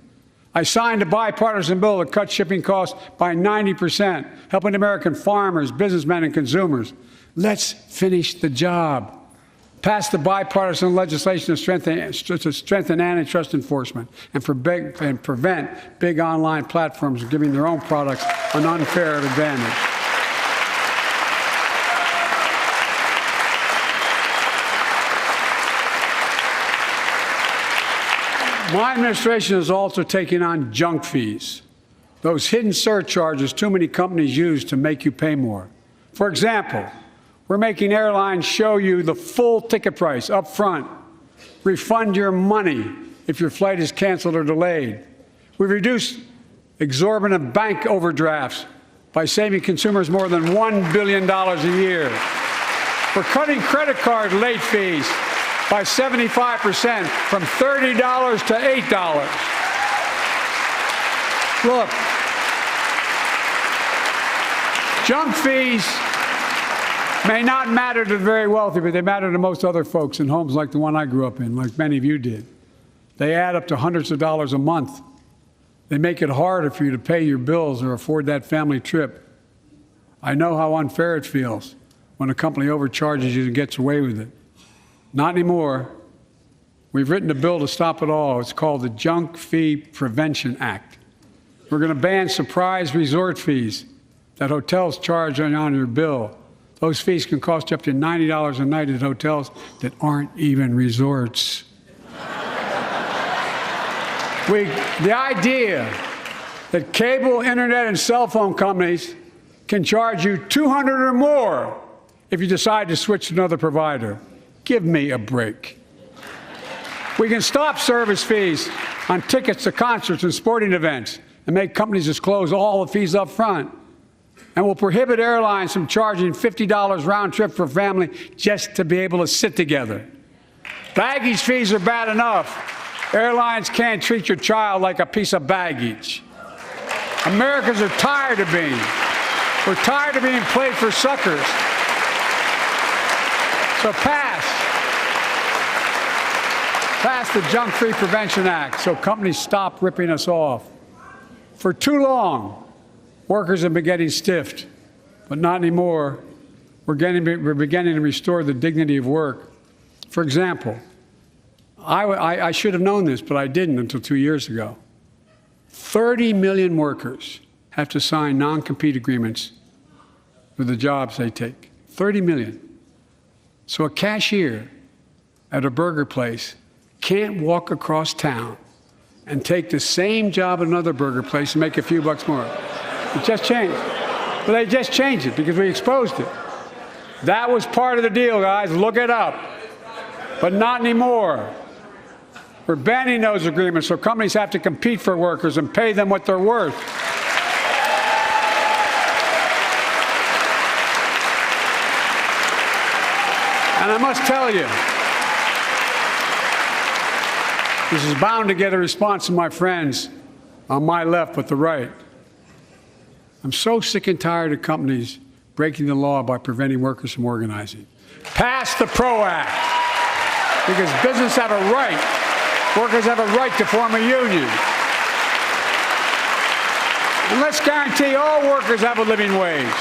I signed a bipartisan bill that cut shipping costs by 90%, helping American farmers, businessmen, and consumers. Let's finish the job. Pass the bipartisan legislation to strengthen antitrust enforcement and prevent big online platforms from giving their own products an unfair advantage. My administration is also taking on junk fees, those hidden surcharges too many companies use to make you pay more. For example, we're making airlines show you the full ticket price up front, refund your money if your flight is canceled or delayed. We've reduced exorbitant bank overdrafts by saving consumers more than $1 billion a year. We're cutting credit card late fees by 75%, from $30 to $8. Look, junk fees may not matter to the very wealthy, but they matter to most other folks in homes like the one I grew up in, like many of you did. They add up to hundreds of dollars a month. They make it harder for you to pay your bills or afford that family trip. I know how unfair it feels when a company overcharges you and gets away with it. Not anymore. We've written a bill to stop it all. It's called the Junk Fee Prevention Act. We're going to ban surprise resort fees that hotels charge on your bill. Those fees can cost you up to $90 a night at hotels that aren't even resorts. The idea that cable, internet, and cell phone companies can charge you $200 or more if you decide to switch to another provider. Give me a break. We can stop service fees on tickets to concerts and sporting events and make companies disclose all the fees up front. And we'll prohibit airlines from charging $50 round trip for a family just to be able to sit together. Baggage fees are bad enough. Airlines can't treat your child like a piece of baggage. Americans are tired of being. We're tired of being played for suckers. So pass the Junk-Free Prevention Act so companies stop ripping us off. For too long, workers have been getting stiffed, but not anymore. We're beginning to restore the dignity of work. For example, I should have known this, but I didn't until 2 years ago. 30 million workers have to sign non-compete agreements for the jobs they take. 30 million. So a cashier at a burger place can't walk across town and take the same job at another burger place and make a few bucks more. It just changed. But they just changed it because we exposed it. That was part of the deal, guys. Look it up. But not anymore. We're banning those agreements so companies have to compete for workers and pay them what they're worth. And I must tell you, this is bound to get a response from my friends on my left but the right. I'm so sick and tired of companies breaking the law by preventing workers from organizing. Pass the PRO Act, because business have a right, workers have a right to form a union. And let's guarantee all workers have a living wage.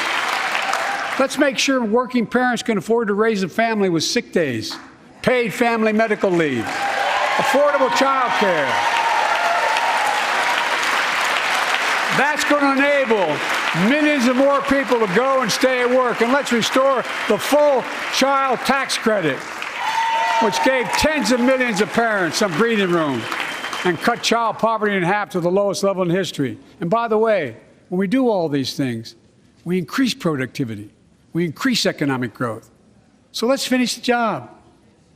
Let's make sure working parents can afford to raise a family with sick days, paid family medical leave, affordable child care. That's going to enable millions of more people to go and stay at work. And let's restore the full child tax credit, which gave tens of millions of parents some breathing room and cut child poverty in half to the lowest level in history. And by the way, when we do all these things, we increase productivity. We increase economic growth. So let's finish the job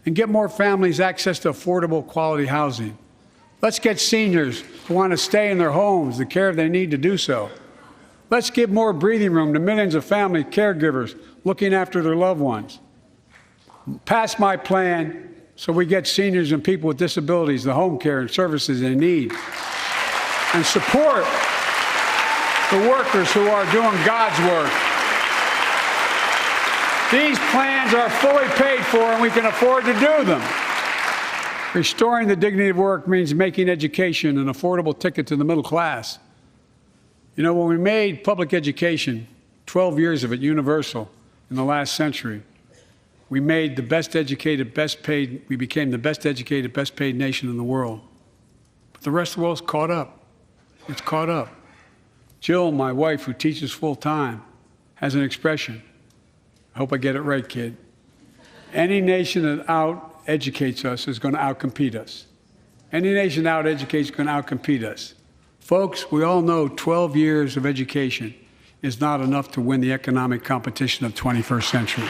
and get more families access to affordable, quality housing. Let's get seniors who want to stay in their homes the care they need to do so. Let's give more breathing room to millions of family caregivers looking after their loved ones. Pass my plan so we get seniors and people with disabilities the home care and services they need. And support the workers who are doing God's work. These plans are fully paid for and we can afford to do them. Restoring the dignity of work means making education an affordable ticket to the middle class. You know, when we made public education, 12 years of it, universal in the last century, we made the best educated, best paid, we became the best educated, best paid nation in the world. But the rest of the world's caught up. It's caught up. Jill, my wife, who teaches full time, has an expression. I hope I get it right, kid. Any nation that out-educates us is going to out-compete us. Any nation that out-educates is going to out-compete us. Folks, we all know 12 years of education is not enough to win the economic competition of the 21st century.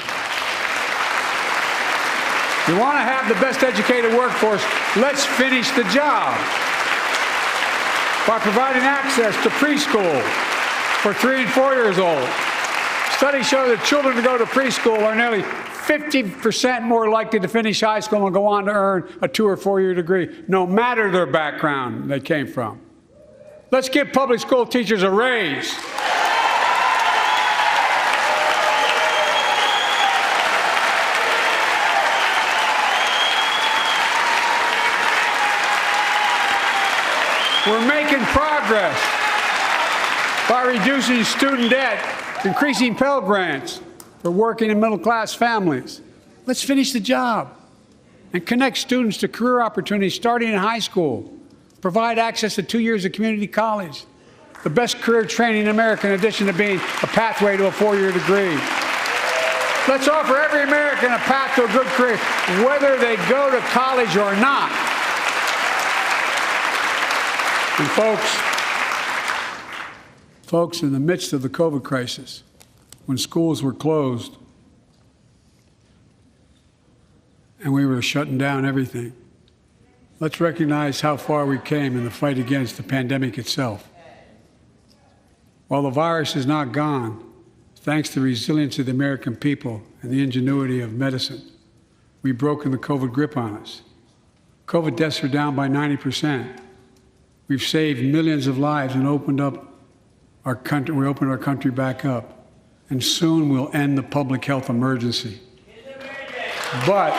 We want to have the best educated workforce. Let's finish the job by providing access to preschool for 3 and 4 years old. Studies show that children who go to preschool are nearly 50% more likely to finish high school and go on to earn a 2 or 4 year degree, no matter their background they came from. Let's give public school teachers a raise. We're making progress by reducing student debt, increasing Pell Grants for working and middle-class families. Let's finish the job and connect students to career opportunities starting in high school. Provide access to 2 years of community college, the best career training in America in addition to being a pathway to a 4-year degree. Let's offer every American a path to a good career, whether they go to college or not. And folks, in the midst of the COVID crisis, when schools were closed, and we were shutting down everything. Let's recognize how far we came in the fight against the pandemic itself. While the virus is not gone, thanks to the resilience of the American people and the ingenuity of medicine, we've broken the COVID grip on us. COVID deaths are down by 90%. We've saved millions of lives and opened up our country. We opened our country back up, and soon we'll end the public health emergency. But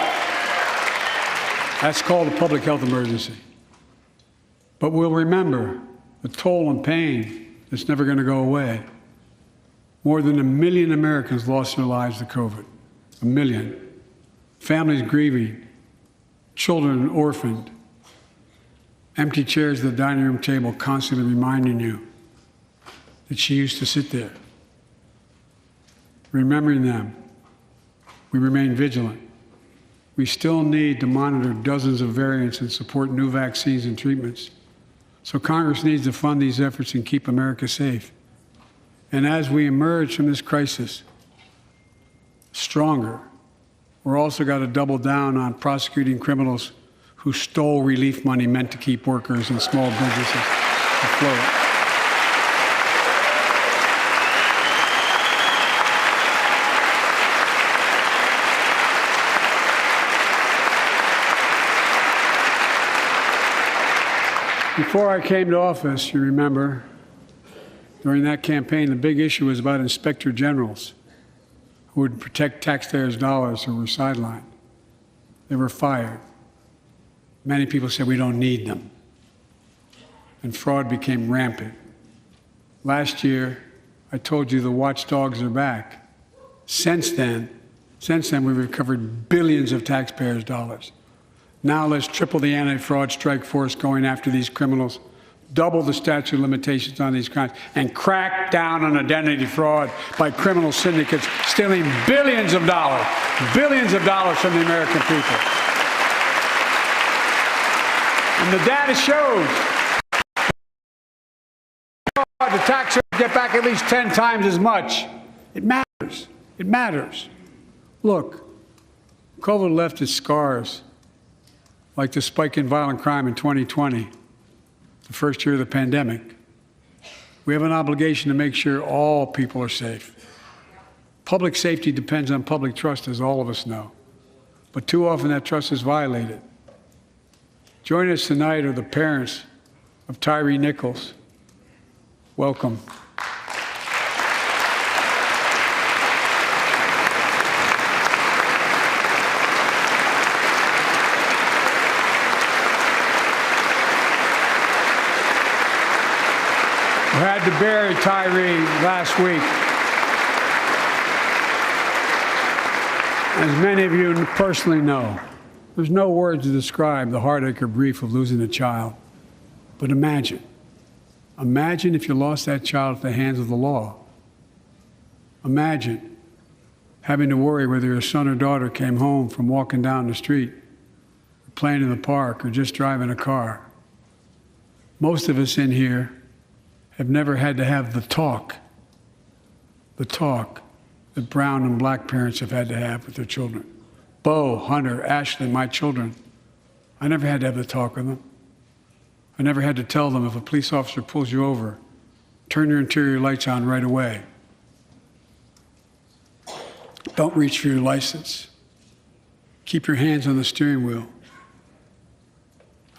that's called a public health emergency. But we'll remember the toll and pain that's never going to go away. More than 1 million Americans lost their lives to COVID. 1 million. Families grieving, children orphaned, empty chairs at the dining room table constantly reminding you that she used to sit there. Remembering them, we remain vigilant. We still need to monitor dozens of variants and support new vaccines and treatments. So Congress needs to fund these efforts and keep America safe. And as we emerge from this crisis stronger, we're also got to double down on prosecuting criminals who stole relief money meant to keep workers and small businesses afloat. Before I came to office, you remember, during that campaign, the big issue was about inspector generals who would protect taxpayers' dollars who were sidelined. They were fired. Many people said we don't need them. And fraud became rampant. Last year, I told you the watchdogs are back. Since then, we've recovered billions of taxpayers' dollars. Now let's triple the anti-fraud strike force going after these criminals, double the statute of limitations on these crimes, and crack down on identity fraud by criminal syndicates stealing billions of dollars from the American people. And the data shows the taxpayers get back at least 10 times as much. It matters. It matters. Look, COVID left its scars, like the spike in violent crime in 2020, the first year of the pandemic. We have an obligation to make sure all people are safe. Public safety depends on public trust, as all of us know. But too often that trust is violated. Joining us tonight are the parents of Tyree Nichols. Welcome. We had to bury Tyree last week. As many of you personally know, there's no words to describe the heartache or grief of losing a child. But imagine if you lost that child at the hands of the law. Imagine having to worry whether your son or daughter came home from walking down the street, or playing in the park, or just driving a car. Most of us in here have never had to have the talk that brown and black parents have had to have with their children. Bo, Hunter, Ashley, my children, I never had to have the talk with them. I never had to tell them if a police officer pulls you over, turn your interior lights on right away. Don't reach for your license. Keep your hands on the steering wheel.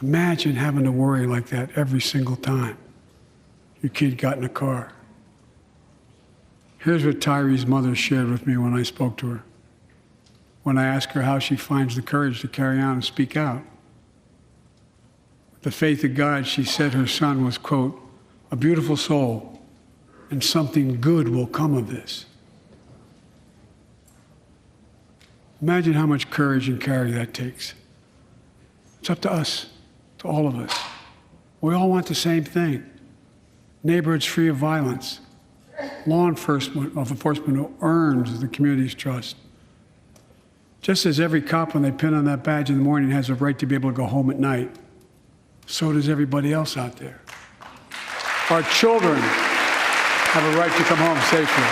Imagine having to worry like that every single time your kid got in a car. Here's what Tyree's mother shared with me when I spoke to her. When I asked her how she finds the courage to carry on and speak out. With the faith of God, she said her son was, quote, a beautiful soul, and something good will come of this. Imagine how much courage and carry that takes. It's up to us, to all of us. We all want the same thing. Neighborhoods free of violence, law enforcement who earns the community's trust. Just as every cop, when they pin on that badge in the morning, has a right to be able to go home at night, so does everybody else out there. Our children have a right to come home safely.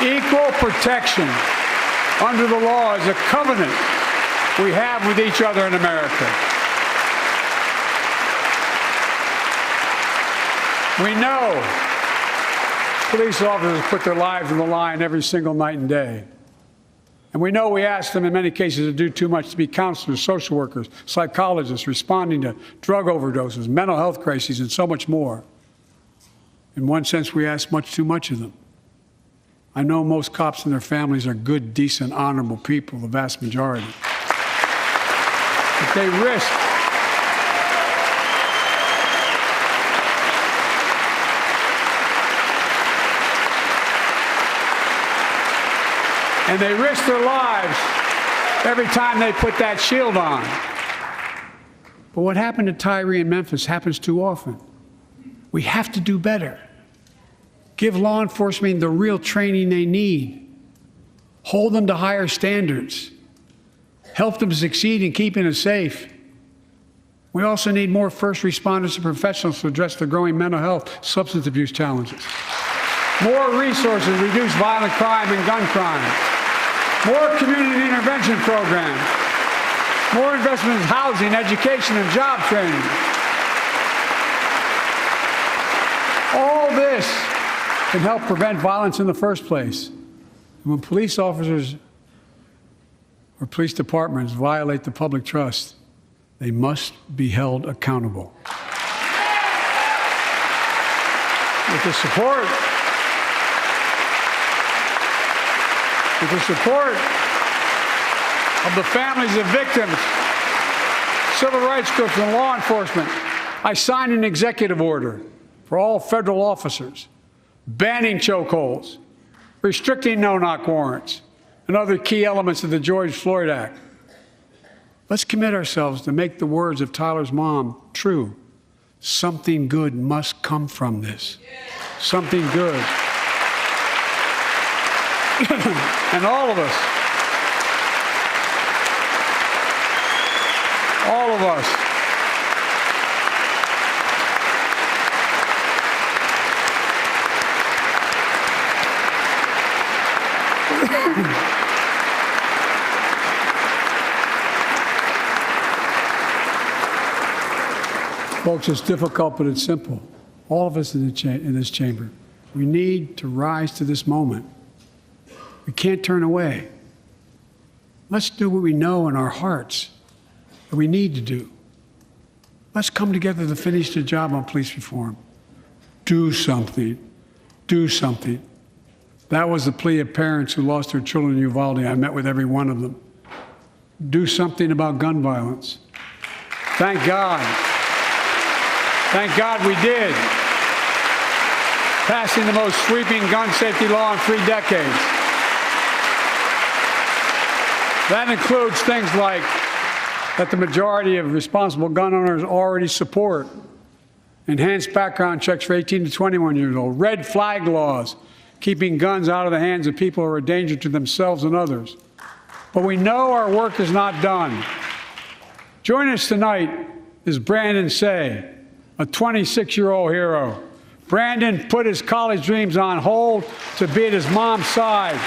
Equal protection under the law is a covenant we have with each other in America. We know police officers put their lives on the line every single night and day. And we know we ask them in many cases to do too much, to be counselors, social workers, psychologists, responding to drug overdoses, mental health crises, and so much more. In one sense, we ask much too much of them. I know most cops and their families are good, decent, honorable people, the vast majority. But they risk their lives every time they put that shield on. But what happened to Tyree in Memphis happens too often. We have to do better. Give law enforcement the real training they need. Hold them to higher standards. Help them succeed in keeping us safe. We also need more first responders and professionals to address the growing mental health, substance abuse challenges. More resources to reduce violent crime and gun crime. More community intervention programs. More investment in housing, education, and job training. All this can help prevent violence in the first place. And when police officers or police departments violate the public trust, they must be held accountable. With the support of the families of victims, civil rights groups, and law enforcement, I signed an executive order for all federal officers, banning chokeholds, restricting no-knock warrants, and other key elements of the George Floyd Act. Let's commit ourselves to make the words of Tyler's mom true. Something good must come from this. Something good. And all of us, folks, it's difficult, but it's simple. All of us in this chamber, we need to rise to this moment. We can't turn away. Let's do what we know in our hearts that we need to do. Let's come together to finish the job on police reform. Do something. Do something. That was the plea of parents who lost their children in Uvalde. I met with every one of them. Do something about gun violence. Thank God. Thank God we did. Passing the most sweeping gun safety law in 3 decades. That includes things like that the majority of responsible gun owners already support. Enhanced background checks for 18 to 21 years old. Red flag laws, keeping guns out of the hands of people who are a danger to themselves and others. But we know our work is not done. Joining us tonight is Brandon Say, a 26-year-old hero. Brandon put his college dreams on hold to be at his mom's side.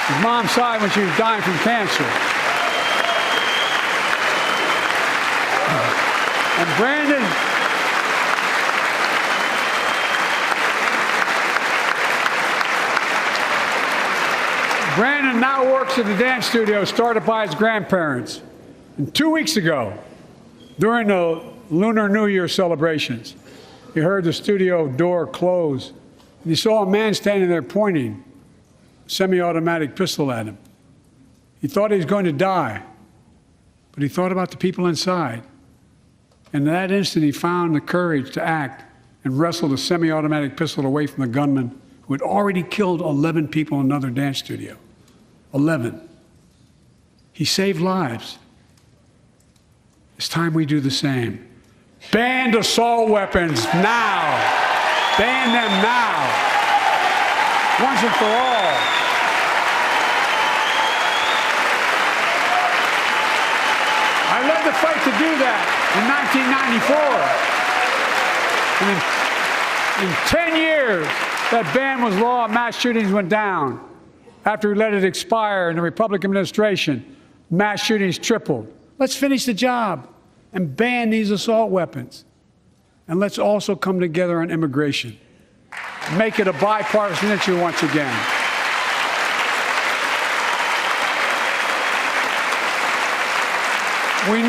His mom's side when she was dying from cancer. And Brandon now works at the dance studio started by his grandparents. And 2 weeks ago, during the Lunar New Year celebrations, he heard the studio door close, and he saw a man standing there pointing a semi-automatic pistol at him. He thought he was going to die, but he thought about the people inside. And in that instant, he found the courage to act and wrestled a semi-automatic pistol away from the gunman who had already killed 11 people in another dance studio. 11. He saved lives. It's time we do the same. Ban assault weapons now. Ban them now. Once and for all. I led the fight to do that in 1994. And in 10 years, that ban was law and mass shootings went down. After we let it expire in the Republican administration, mass shootings tripled. Let's finish the job and ban these assault weapons. And let's also come together on immigration. Make it a bipartisan issue once again. We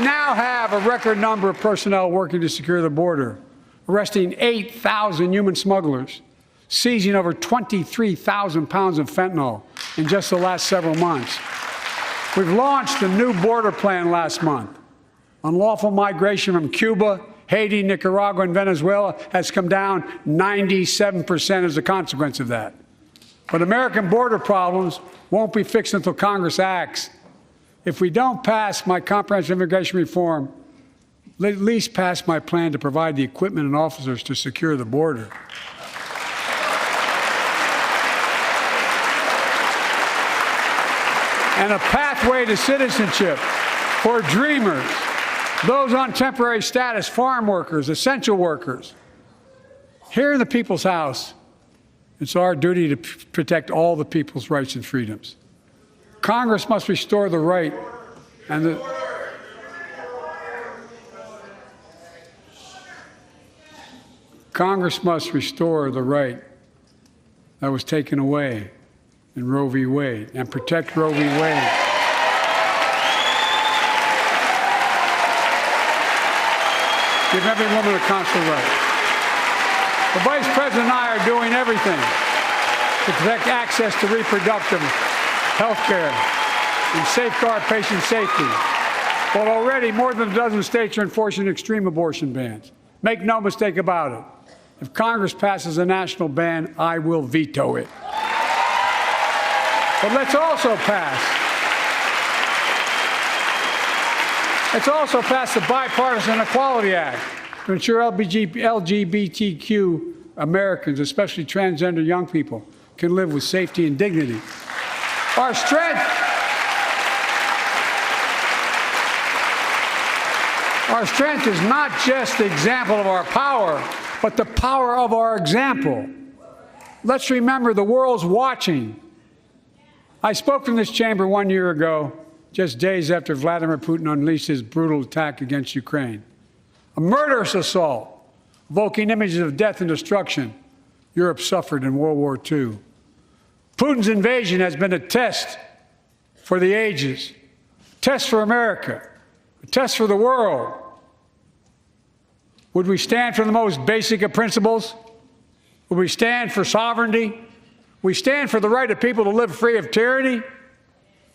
now have a record number of personnel working to secure the border, arresting 8,000 human smugglers, seizing over 23,000 pounds of fentanyl in just the last several months. We've launched a new border plan last month. Unlawful migration from Cuba, Haiti, Nicaragua, and Venezuela has come down 97% as a consequence of that. But American border problems won't be fixed until Congress acts. If we don't pass my comprehensive immigration reform, at least pass my plan to provide the equipment and officers to secure the border. And a pathway to citizenship for dreamers, those on temporary status, farm workers, essential workers. Here in the People's House, it's our duty to protect all the people's rights and freedoms. Congress must restore the right and the Congress must restore the right that was taken away in Roe v. Wade and protect Roe v. Wade. Give every woman a constitutional right. The Vice President and I are doing everything to protect access to reproductive health care and safeguard patient safety. But already more than a dozen states are enforcing extreme abortion bans. Make no mistake about it. If Congress passes a national ban, I will veto it. But let's also pass the Bipartisan Equality Act to ensure LGBTQ Americans, especially transgender young people, can live with safety and dignity. Our strength is not just the example of our power, but the power of our example. Let's remember the world's watching. I spoke in this chamber 1 year ago, just days after Vladimir Putin unleashed his brutal attack against Ukraine. A murderous assault, evoking images of death and destruction Europe suffered in World War II. Putin's invasion has been a test for the ages, a test for America, a test for the world. Would we stand for the most basic of principles? Would we stand for sovereignty? Would we stand for the right of people to live free of tyranny?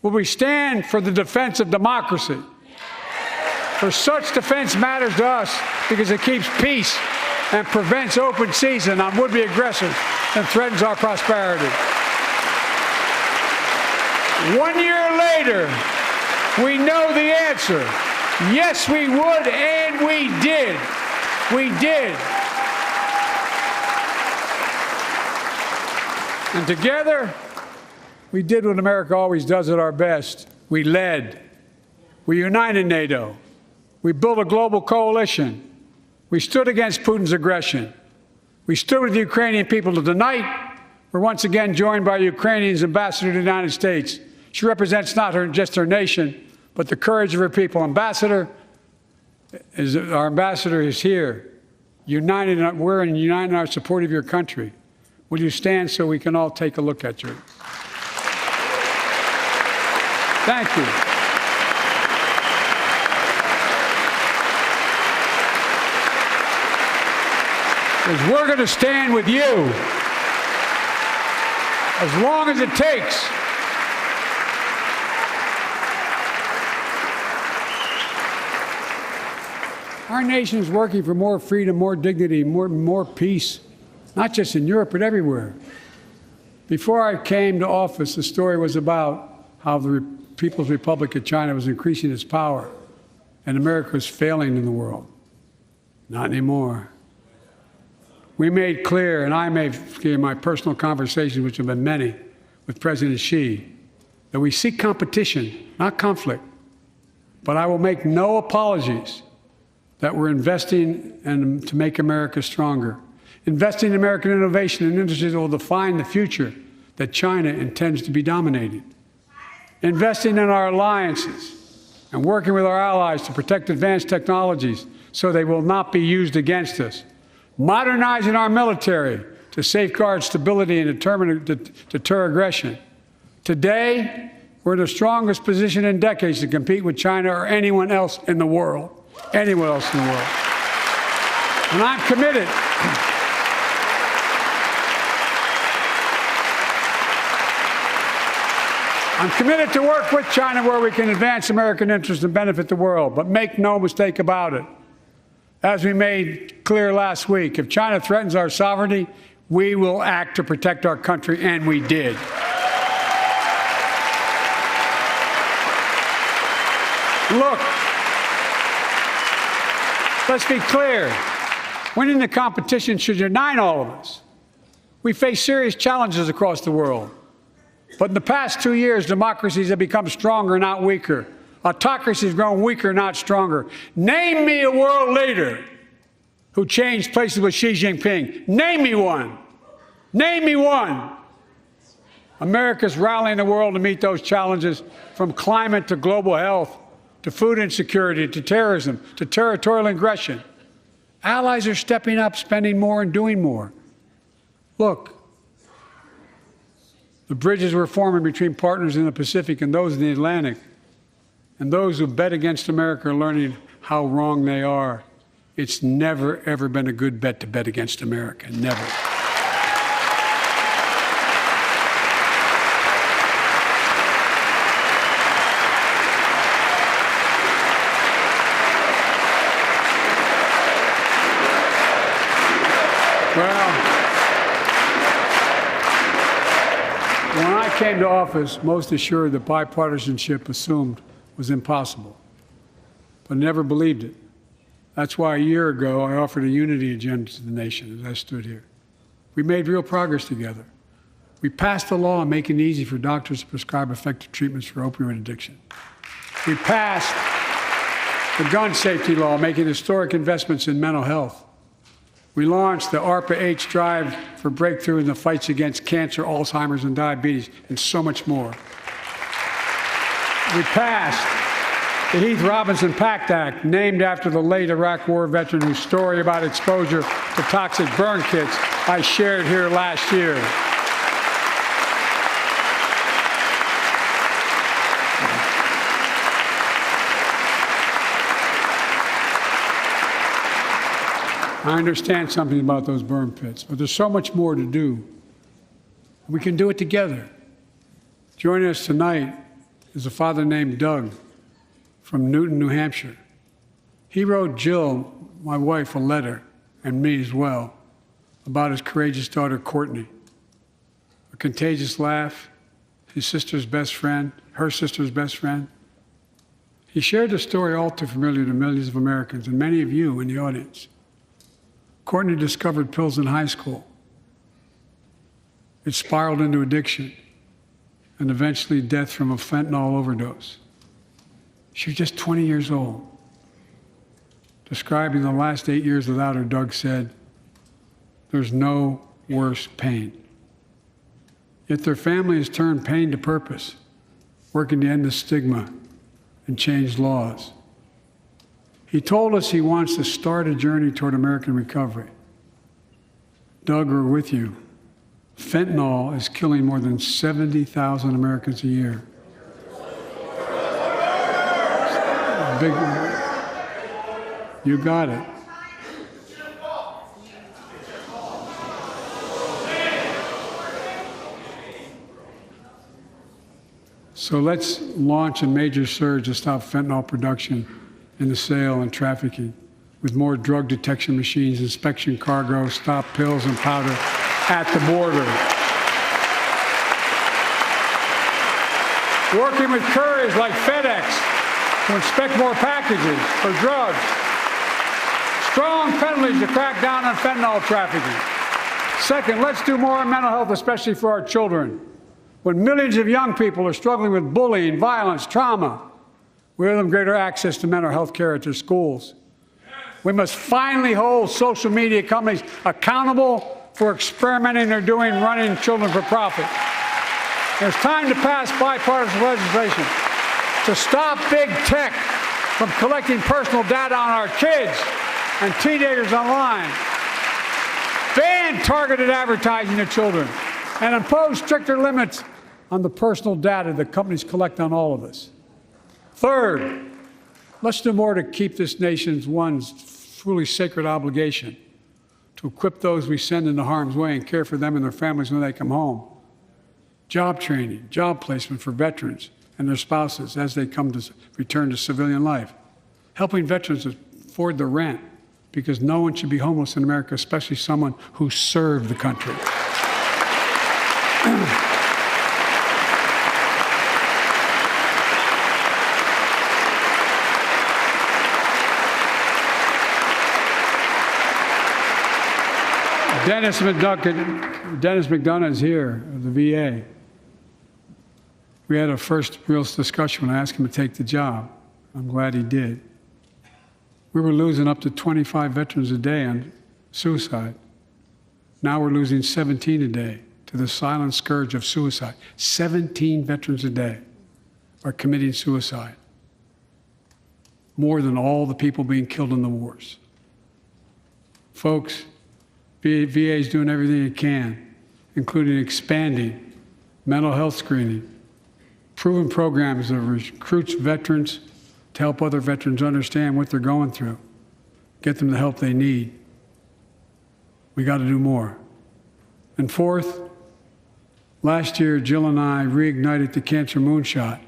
Would we stand for the defense of democracy? For such defense matters to us because it keeps peace and prevents open season on would-be aggressors and threatens our prosperity. 1 year later, we know the answer. Yes, we would, and we did. We did. And together, we did what America always does at our best. We led. We united NATO. We built a global coalition. We stood against Putin's aggression. We stood with the Ukrainian people. Tonight, we're once again joined by Ukrainian's ambassador to the United States. She represents not just her nation, but the courage of her people. Our ambassador is here, united. We're united in our support of your country. Will you stand so we can all take a look at you? Thank you. Because we're going to stand with you as long as it takes. Our nation is working for more freedom, more dignity, more peace, not just in Europe, but everywhere. Before I came to office, the story was about how the People's Republic of China was increasing its power and America was failing in the world. Not anymore. We made clear, and I made clear in my personal conversations, which have been many, with President Xi, that we seek competition, not conflict. But I will make no apologies that we're investing to make America stronger, investing in American innovation and industries that will define the future, that China intends to be dominated. Investing in our alliances and working with our allies to protect advanced technologies so they will not be used against us. Modernizing our military to safeguard stability and deter aggression. Today, we're in the strongest position in decades to compete with China or anyone else in the world. Anyone else in the world. And I'm committed. I'm committed to work with China where we can advance American interests and benefit the world. But make no mistake about it. As we made clear last week, if China threatens our sovereignty, we will act to protect our country, and we did. Look, let's be clear. Winning the competition should unite all of us. We face serious challenges across the world. But in the past 2 years, democracies have become stronger, not weaker. Autocracies have grown weaker, not stronger. Name me a world leader who changed places with Xi Jinping. Name me one. Name me one. America's rallying the world to meet those challenges, from climate to global health, to food insecurity, to terrorism, to territorial aggression. Allies are stepping up, spending more, and doing more. Look, the bridges we're forming between partners in the Pacific and those in the Atlantic, and those who bet against America are learning how wrong they are. It's never, ever been a good bet to bet against America. Never. Well, when I came to office, most assured that bipartisanship assumed was impossible, but never believed it. That's why a year ago I offered a unity agenda to the nation as I stood here. We made real progress together. We passed a law making it easy for doctors to prescribe effective treatments for opioid addiction. We passed the gun safety law, making historic investments in mental health. We launched the ARPA-H drive for breakthrough in the fights against cancer, Alzheimer's, and diabetes, and so much more. We passed the Heath Robinson PACT Act, named after the late Iraq War veteran whose story about exposure to toxic burn kits I shared here last year. I understand something about those burn pits, but there's so much more to do. We can do it together. Joining us tonight is a father named Doug from Newton, New Hampshire. He wrote Jill, my wife, a letter, and me as well, about his courageous daughter, Courtney. A contagious laugh, his sister's best friend, her sister's best friend. He shared a story all too familiar to millions of Americans and many of you in the audience. Courtney discovered pills in high school. It spiraled into addiction and eventually death from a fentanyl overdose. She was just 20 years old. Describing the last 8 years without her, Doug said, "There's no worse pain." Yet their family has turned pain to purpose, working to end the stigma and change laws. He told us he wants to start a journey toward American recovery. Doug, we're with you. Fentanyl is killing more than 70,000 Americans a year. Big, you got it. So let's launch a major surge to stop fentanyl production and the sale and trafficking, with more drug detection machines, inspection cargo, stop pills and powder at the border. Working with couriers like FedEx to inspect more packages for drugs. Strong penalties to crack down on fentanyl trafficking. Second, let's do more on mental health, especially for our children. When millions of young people are struggling with bullying, violence, trauma, we give them greater access to mental health care at their schools. We must finally hold social media companies accountable for experimenting they're doing running children for profit. There's time to pass bipartisan legislation to stop big tech from collecting personal data on our kids and teenagers online, ban targeted advertising to children, and impose stricter limits on the personal data that companies collect on all of us. Third, let's do more to keep this nation's one truly sacred obligation to equip those we send into harm's way and care for them and their families when they come home. Job training, job placement for veterans and their spouses as they come to return to civilian life. Helping veterans afford their rent, because no one should be homeless in America, especially someone who served the country. Dennis McDonough is here, of the VA. We had a first real discussion when I asked him to take the job. I'm glad he did. We were losing up to 25 veterans a day on suicide. Now we're losing 17 a day to the silent scourge of suicide. 17 veterans a day are committing suicide. More than all the people being killed in the wars. Folks, VA is doing everything it can, including expanding mental health screening, proven programs that recruits veterans to help other veterans understand what they're going through, get them the help they need. We got to do more. And fourth, last year, Jill and I reignited the cancer moonshot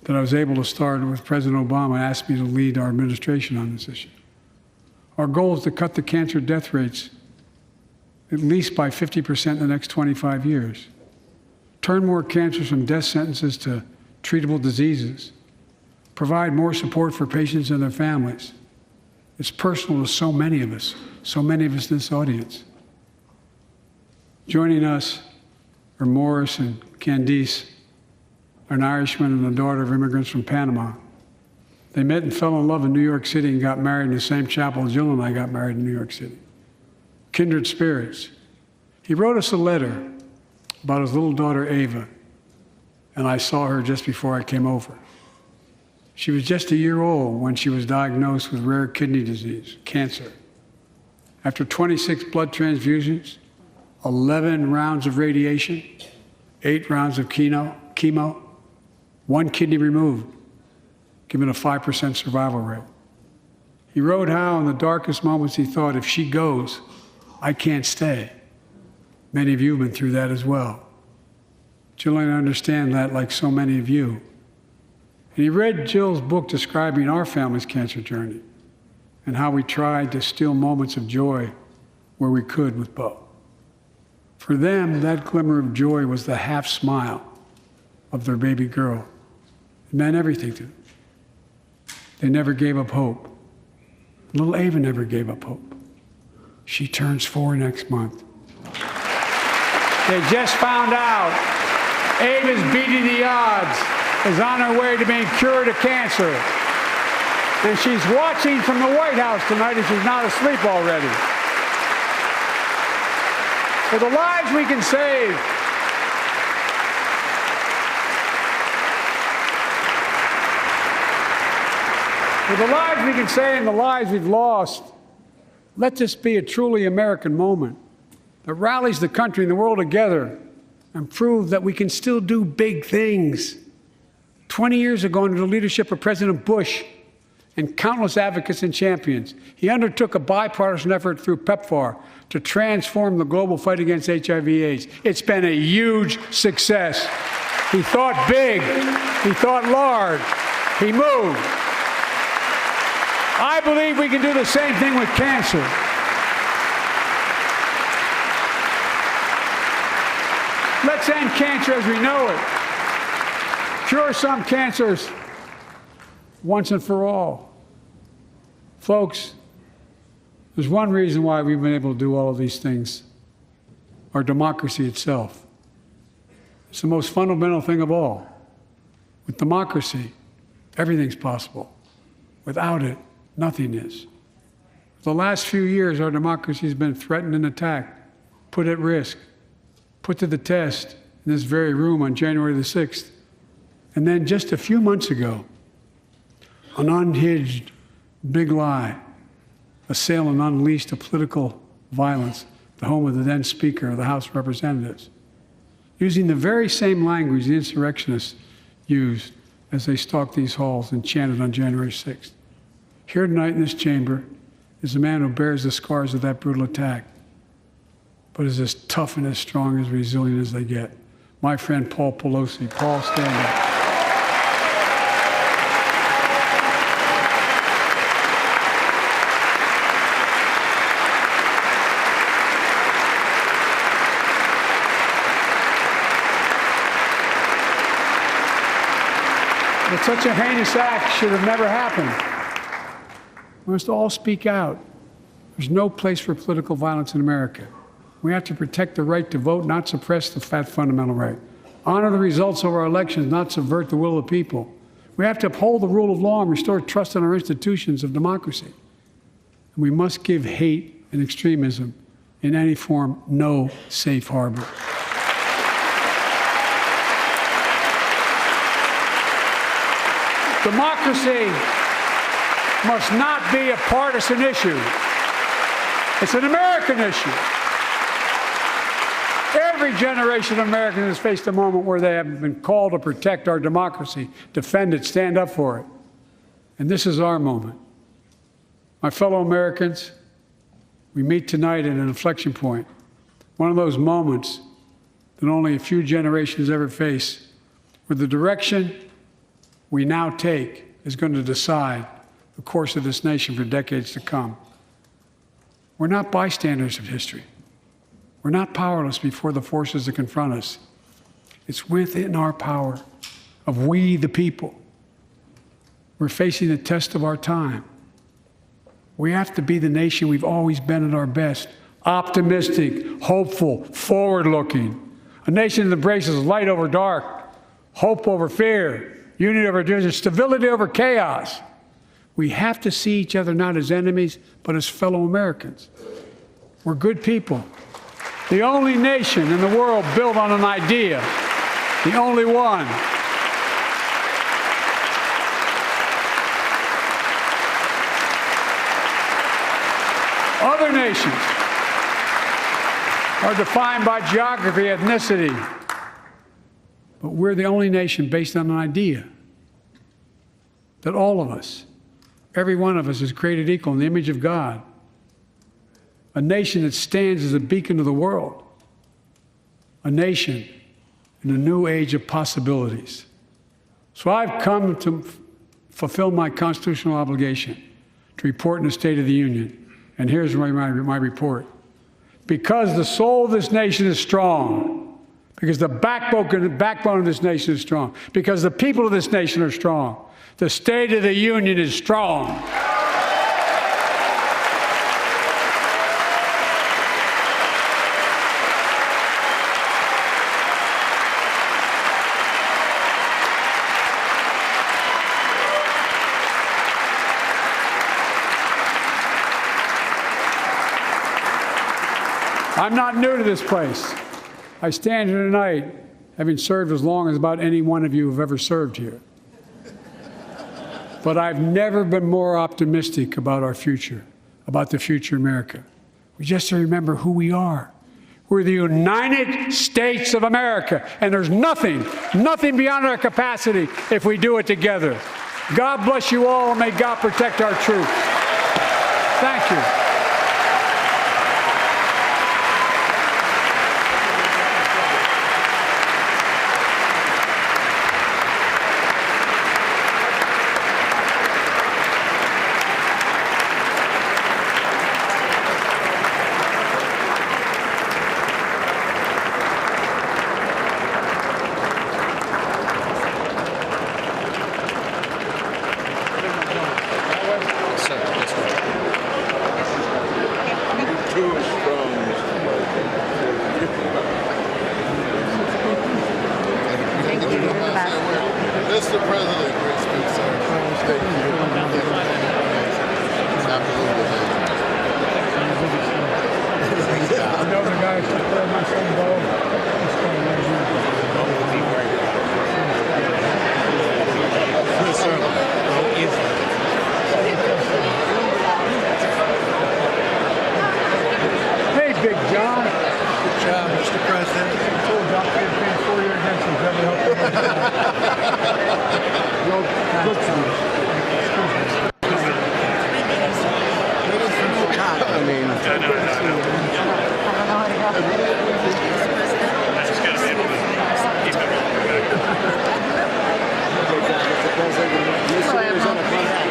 that I was able to start with President Obama asked me to lead our administration on this issue. Our goal is to cut the cancer death rates at least by 50% in the next 25 years. Turn more cancers from death sentences to treatable diseases. Provide more support for patients and their families. It's personal to so many of us in this audience. Joining us are Morris and Candice, an Irishman and the daughter of immigrants from Panama. They met and fell in love in New York City and got married in the same chapel Jill and I got married in New York City. Kindred spirits. He wrote us a letter about his little daughter, Ava, and I saw her just before I came over. She was just a year old when she was diagnosed with rare kidney disease, cancer. After 26 blood transfusions, 11 rounds of radiation, 8 rounds of chemo, 1 kidney removed, given a 5% survival rate. He wrote how in the darkest moments he thought, if she goes, I can't stay. Many of you have been through that as well. Jill and I understand that like so many of you. And he read Jill's book describing our family's cancer journey and how we tried to steal moments of joy where we could with Bo. For them, that glimmer of joy was the half smile of their baby girl. It meant everything to them. They never gave up hope. Little Ava never gave up hope. She turns 4 next month. They just found out Ava's beating the odds, is on her way to being cured of cancer. And she's watching from the White House tonight if she's not asleep already. For the lives we can save, and the lives we've lost, let this be a truly American moment that rallies the country and the world together and proves that we can still do big things. 20 years ago, under the leadership of President Bush and countless advocates and champions, he undertook a bipartisan effort through PEPFAR to transform the global fight against HIV/AIDS. It's been a huge success. He thought big. He thought large. He moved. I believe we can do the same thing with cancer. Let's end cancer as we know it. Cure some cancers once and for all. Folks, there's one reason why we've been able to do all of these things. Our democracy itself. It's the most fundamental thing of all. With democracy, everything's possible. Without it, nothing is. For the last few years, our democracy has been threatened and attacked, put at risk, put to the test in in this very room on January the 6th. And then just a few months ago, an unhinged big lie assailed and unleashed a political violence at the home of the then Speaker of the House of Representatives, using the very same language the insurrectionists used as they stalked these halls and chanted on January 6th. Here tonight in this chamber is a man who bears the scars of that brutal attack, but is as tough and as strong and as resilient as they get. My friend Paul Pelosi. Paul, stand up. But such a heinous act should have never happened. We must all speak out. There's no place for political violence in America. We have to protect the right to vote, not suppress the fundamental right. Honor the results of our elections, not subvert the will of the people. We have to uphold the rule of law and restore trust in our institutions of democracy. And we must give hate and extremism in any form no safe harbor. Democracy must not be a partisan issue. It's an American issue. Every generation of Americans has faced a moment where they have been called to protect our democracy, defend it, stand up for it. And this is our moment. My fellow Americans, we meet tonight at an inflection point, one of those moments that only a few generations ever face, where the direction we now take is going to decide the course of this nation for decades to come. We're not bystanders of history. We're not powerless before the forces that confront us. It's within our power of we, the people. We're facing the test of our time. We have to be the nation we've always been at our best, optimistic, hopeful, forward-looking, a nation that embraces light over dark, hope over fear, unity over division, stability over chaos. We have to see each other not as enemies, but as fellow Americans. We're good people. The only nation in the world built on an idea, the only one. Other nations are defined by geography, ethnicity, but we're the only nation based on an idea that all of us, every one of us, is created equal in the image of God. A nation that stands as a beacon of the world. A nation in a new age of possibilities. So I've come to fulfill my constitutional obligation to report in the State of the Union. And here's my report. Because the soul of this nation is strong, because the backbone of this nation is strong, because the people of this nation are strong, the State of the Union is strong. I'm not new to this place. I stand here tonight having served as long as about any one of you have ever served here. But I've never been more optimistic about our future, about the future of America. We just have to remember who we are. We're the United States of America, and there's nothing beyond our capacity if we do it together. God bless you all, and may God protect our troops. Thank you.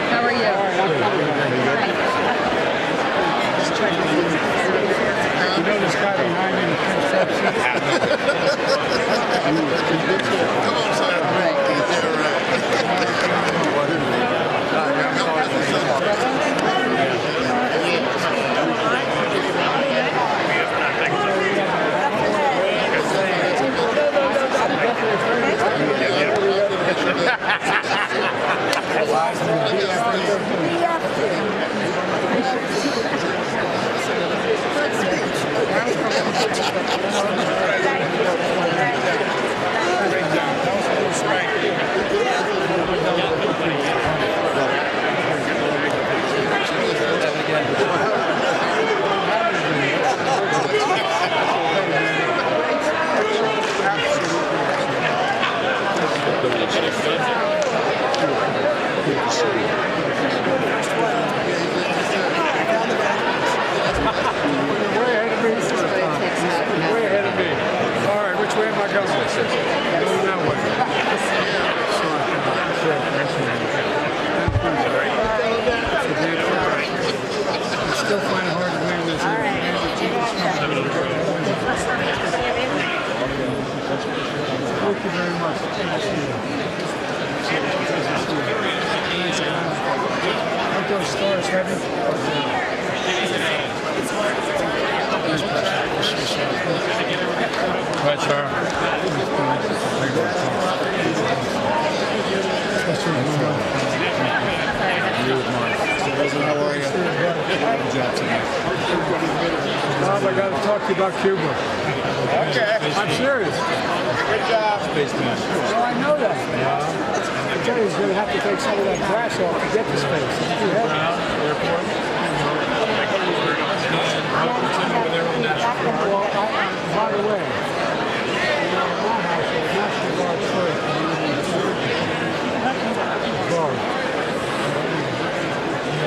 How are you? You know this guy behind me? Thank you very much. Aren't those stars heavy? Right, sir. How are you? Bob, I got to talk to you about Cuba. Okay. I'm serious. Good job. Well, I know that. I tell you, he's going to have to take some of that grass off to get to space. It's too heavy. Well, by the way, my household, National Guard first.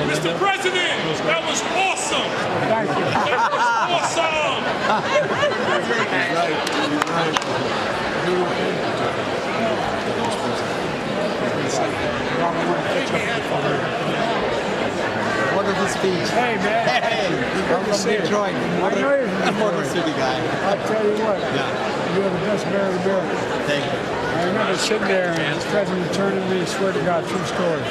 Mr. President, that was awesome! Thank you. That was Wonderful speech. Hey, man. Hey, I'm from Detroit. I'm Motor City guy. I'll tell you what. Yeah. You're the best mayor of America. Thank you. I remember sitting there and the president turned to me, swear to God, true story.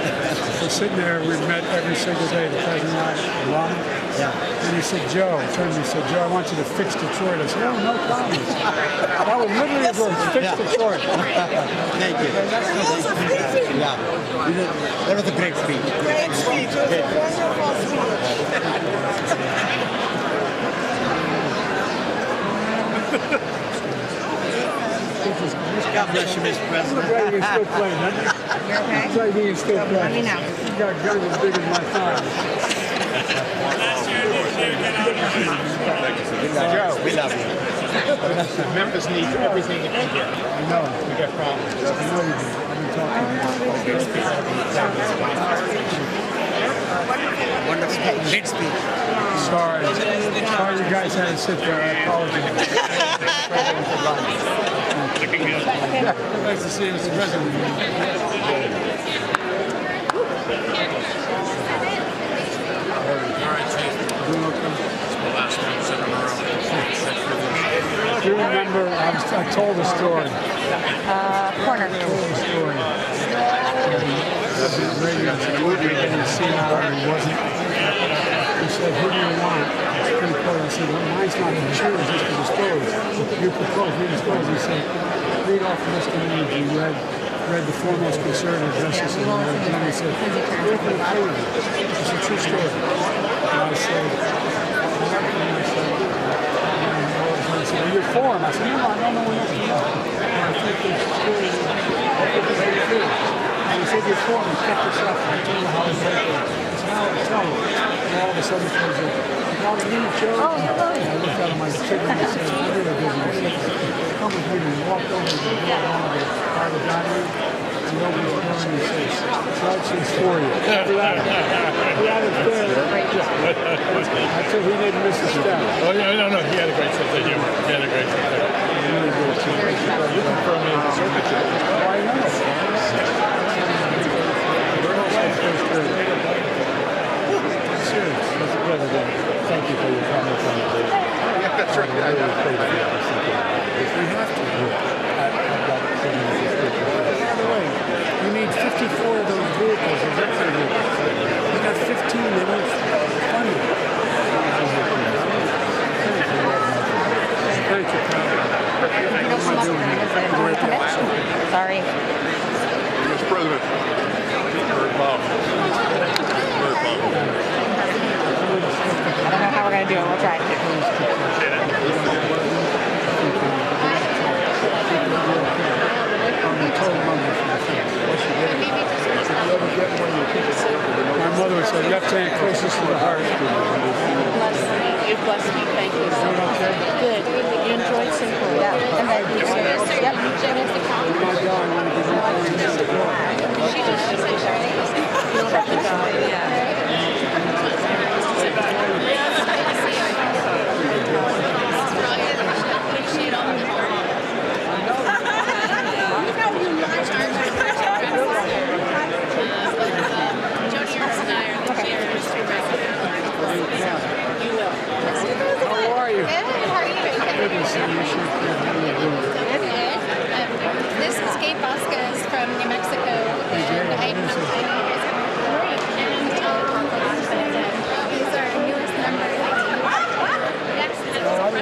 We're sitting there, we've met every single day, the president and I, Obama. Yeah. And he said, Joe, turned to me and said, Joe, I want you to fix Detroit. I said, oh, no problem. That was literally the word, fix Detroit. Thank you. Yeah. That was a great speech. Great speech. It was a wonderful speech. God bless you, Mr. President. It's like you can still play, doesn't it? Okay. It's like you can still play. Let me know. You got guns as big as my thigh. Joe, we love you. Memphis needs everything it can get. I know. We got problems. I know you do. I've been talking Wonderful. Great speech. Sorry. Sorry you guys had to sit there. I apologize. Nice to see you, Mr. President. Do you remember, I told a story. Corner. I told a story. Radio didn't see how he wasn't. He said, who do you want? It's pretty cool. I said, well, mine's not the cheers, it's for the stories. You propose reading stories. He said, read off this community. He read the foremost conservative justice in America. And he said, read the freedom. It's a true story. And I said, you're for him. I said, no, I don't know what else to do. I think this story is very good. And he said, you're for him. Kept this up. I told him how it's working. It's how it's telling. And all of a sudden, he goes, you got to leave, Joe. And I looked at him, I said, I really didn't. I said, come with me. And he walked over and walked on the part of the Judson for you. He had it there. I said he didn't miss a step. Oh, yeah, no, he had a great sense of humor. He had a great sense of humor. You confirm me in the circuit. Oh, I know. Serious. That's good again. Thank you for your comments on it. Yeah, that's right. I really appreciate it. We have to do it. By the way, you need 54 of those vehicles. You got 15 that are funny. Thank you. Sorry. Mr. President. Very powerful. Very powerful. I don't know how we're going to do it. We'll try. My mother would say, left hand closest to the heart. You blessed me. Thank you so much. Good. You enjoyed Singapore. Yeah. And then you said, yep. She just said, you don't have to go. Yeah. How are you? Good. How are you doing? Good to see you. Good. This is Gabe Vasquez from New Mexico, and I know great. And these are our newest members. Yes, of course.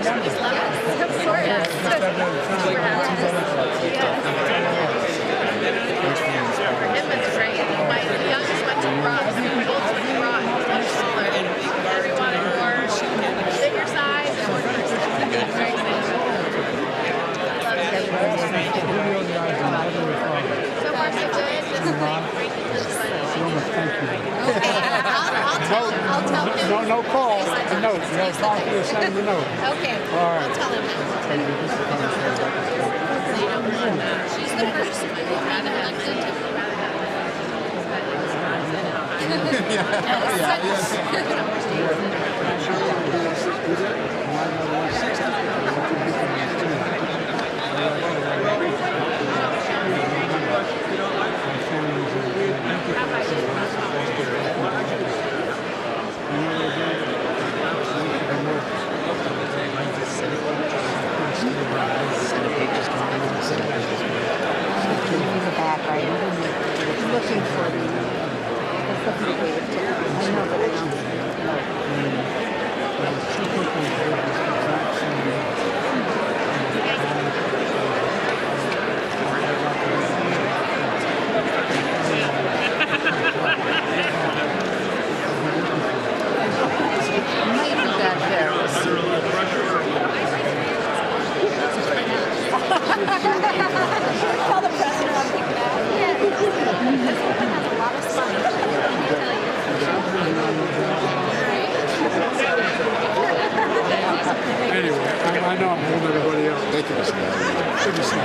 It was great. My youngest went to Rock. Both went to Rock. Much smaller. Everyone more bigger size. Very nice. So far, so good. Just Thank you. I'll tell him. No call. A note. You have to talk to you, send him a note. Okay. All right. I'll tell him. She's the first one who got elected to Looking for the I know, but I don't. tell the president I'll pick it up. Yeah, this one has a lot of spines. I can tell you. Anyway, I know I'm holding everybody else. Thank you, Mr. President. Good to see you.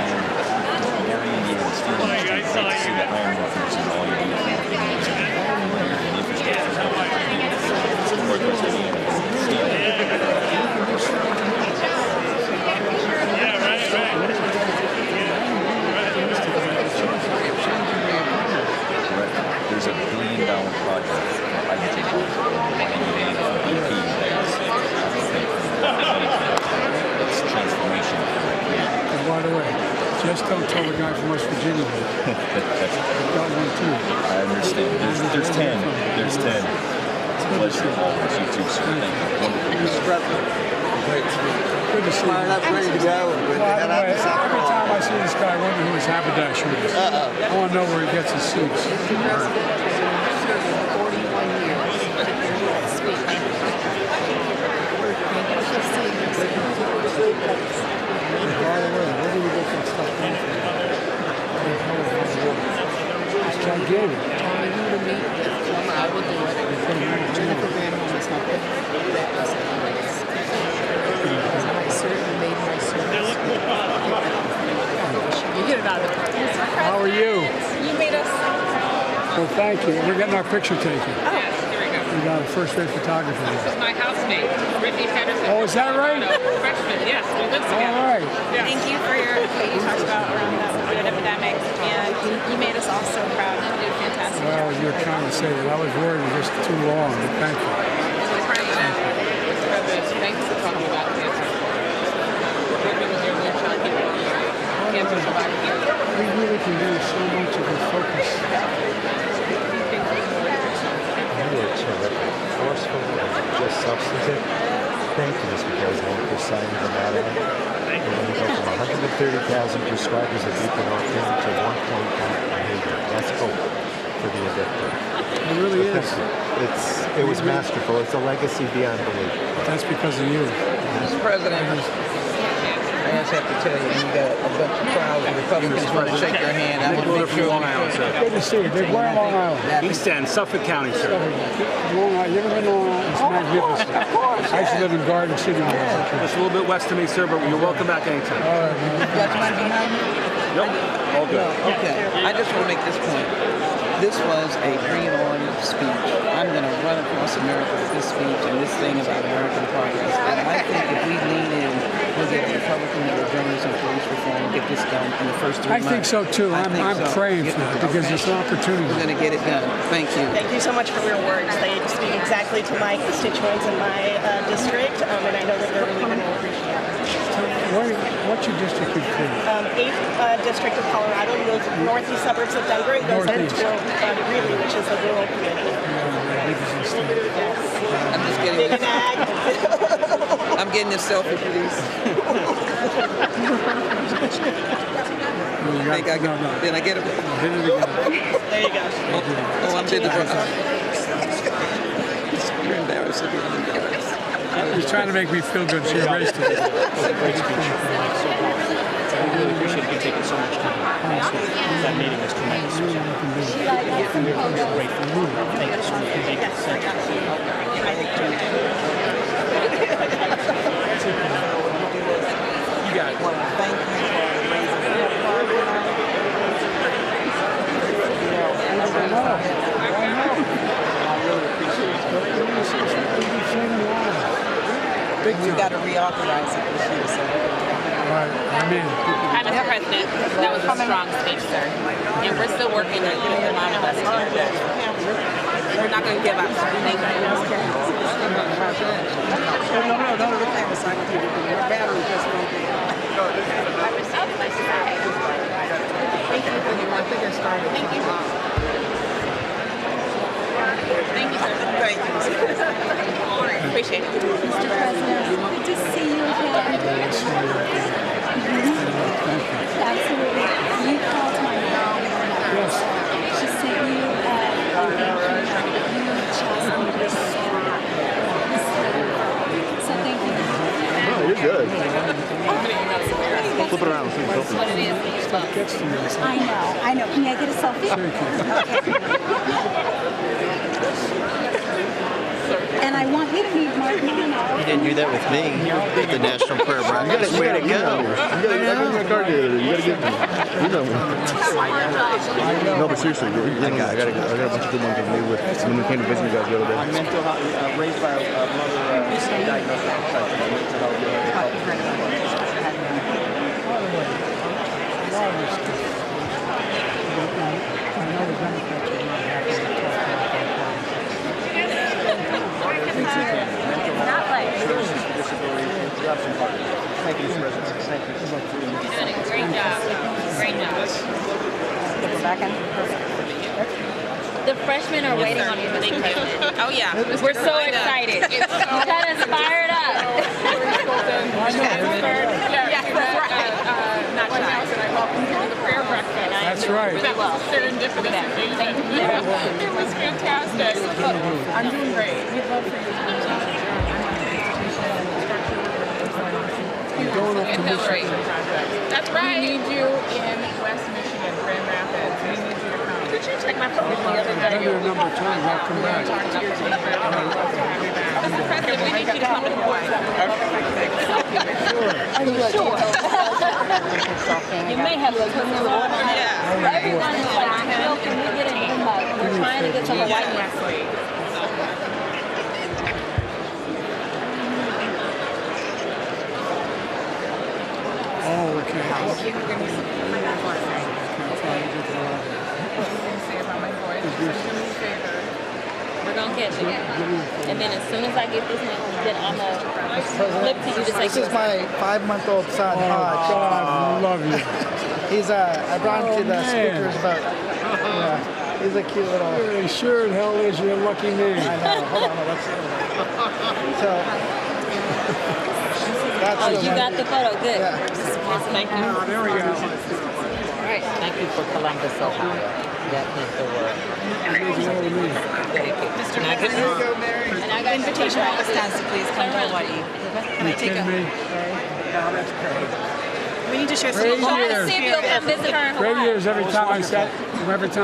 There's a $1 billion project for hydrogen it's transformation. And by the way, just don't tell the guy from West Virginia that. I've got one too. I understand. There's 10. There's 10. It's a pleasure to all with you too, sir. Thank you. Wonderful. Mr. President. Great. Good to see you. Fired up, ready to go. By the way, every time I see this guy, I wonder who his haberdasher is. I want to know where he gets his suits. It's gigantic. I will do it. Jennifer Granholm is not I certainly made my service. You get it out of the park. How are you? You made us Well, thank you. We're getting our picture taken. Yes, here we go. We got a first-rate photographer. This is my housemate, Brittany Pedersen. Oh, is that right? Freshman, yes, we live together. All right. Yes. Thank you for what you talked about around the opioid epidemic, and you made us all so proud. You did fantastic. Well, you're trying to say that. I was worried it was just too long, but thank you. Mr. President, thanks for talking about cancer. Brittany was your moonshine hero. Cancer survivor here. We really can do so much of a focus. You were terrific, forceful, and just substantive. Thank you, Mr. President, for signing the matter. We're going to go from 130,000 prescribers of buprenorphine to 1.5 million. That's hope for the addicted. It really is. It was masterful. It's a legacy beyond belief. That's because of you. Mr. President, I just have to tell you, you got a bunch of crowds of Republicans want to shake your hand. I want to make sure. Long Island, sir. Good to see you. Where in Long Island? East End, Suffolk County, sir. Long Island. You ever been to Long Island? It's magnificent. Of course. I used to live in Garden City. Just a little bit west of me, sir, but you're welcome back anytime. You got your money behind you? Nope, all good. Okay. I just want to make this point. This was a bring-it-on speech. I'm going to run across America with this speech and this thing about American progress. And I think if we lean in, we'll get a Republican journalism and police reform and get this done in the first 3 months. I think so, too. I'm praying for it because it's an opportunity. We're going to get it done. Thank you. Thank you so much for your words. They speak exactly to my constituents in my district, and I know that they're really going to appreciate it. What's your district include? 8th District of Colorado, the northeast suburbs of Denver, and goes into Greeley, which is a rural community. I'm just kidding. Big ag. I'm getting this selfie, please. Did I get it? There you go. Oh, I'm getting it. You're embarrassing me. I'm embarrassed. He's trying to make me feel good. She erased it. Great speech. I really appreciate you taking so much time. That meeting was tremendous. We're grateful. Thank you so much. Thank you. You got it. Thank you for raising We got to reauthorize it this year, sir. Right, I'm in. Hi, Mr. President. That was a strong speech, sir. And we're still working to get the amount of us here. We're not going to give up, sir. Thank you. No, the camera side of you. Your battery just won't be. I received my slide. Thank you. I think I started. Thank you. Thank you, sir. Thank you, Mr. President. Appreciate it. Mr. President, good to see you again. Absolutely. You called my mom. Yes. She sent you so thank you. No, you're good. Flip it around. I know. Can I get a selfie? And I want you to meet Mark Mono. You didn't do that with me at the National Prayer Breakfast. You gotta go. You gotta get me. You know. No, but seriously, I got a bunch of good ones with me when we came to visit you guys the other day. I'm mental health, raised by a mother diagnosed with mental health. Thank you, Mr. President. Thank you. You're doing a great job. Great job. Get the back end. The freshmen are waiting on you. Thank you. Oh, yeah. We're so excited. You got us fired up. Not shy. And I welcome you to the prayer breakfast. That's right. That was serendipitous. Yeah. It was fantastic. I'm doing great. We'd love for you to be Going up to Michigan. That's right. We need you in West Michigan, Grand Rapids. We need you to come. Did you check my phone the other day? I've been a number of times. I'll come back. Talk to your team. Mr. President, we need you to come to Hawaii. Are you sure? You may have to put me on. Yeah. Everyone is like, can we get it? We're trying to get some white ones. Oh, okay. We're gonna catch it. And then as soon as I get this one, then I'm gonna flip to you to take This is my 5-month-old son, Hodge. God, I love you. He's I brought him to the speaker's vote. Yeah, he's a cute little. Yeah, sure, hell is. You're a lucky man. I know. Hold on, let's see. So. That's you got the photo. Good. Yeah. Yes, thank you. There we go. All right. Thank you for Columbus, Ohio. That meant the world. Thank you. Mr. President, and I got invitation for all the staff to please come to Hawaii. Can I take a? We need to share some. Great Try to see if you'll come visit her in Hawaii. Great years. Every time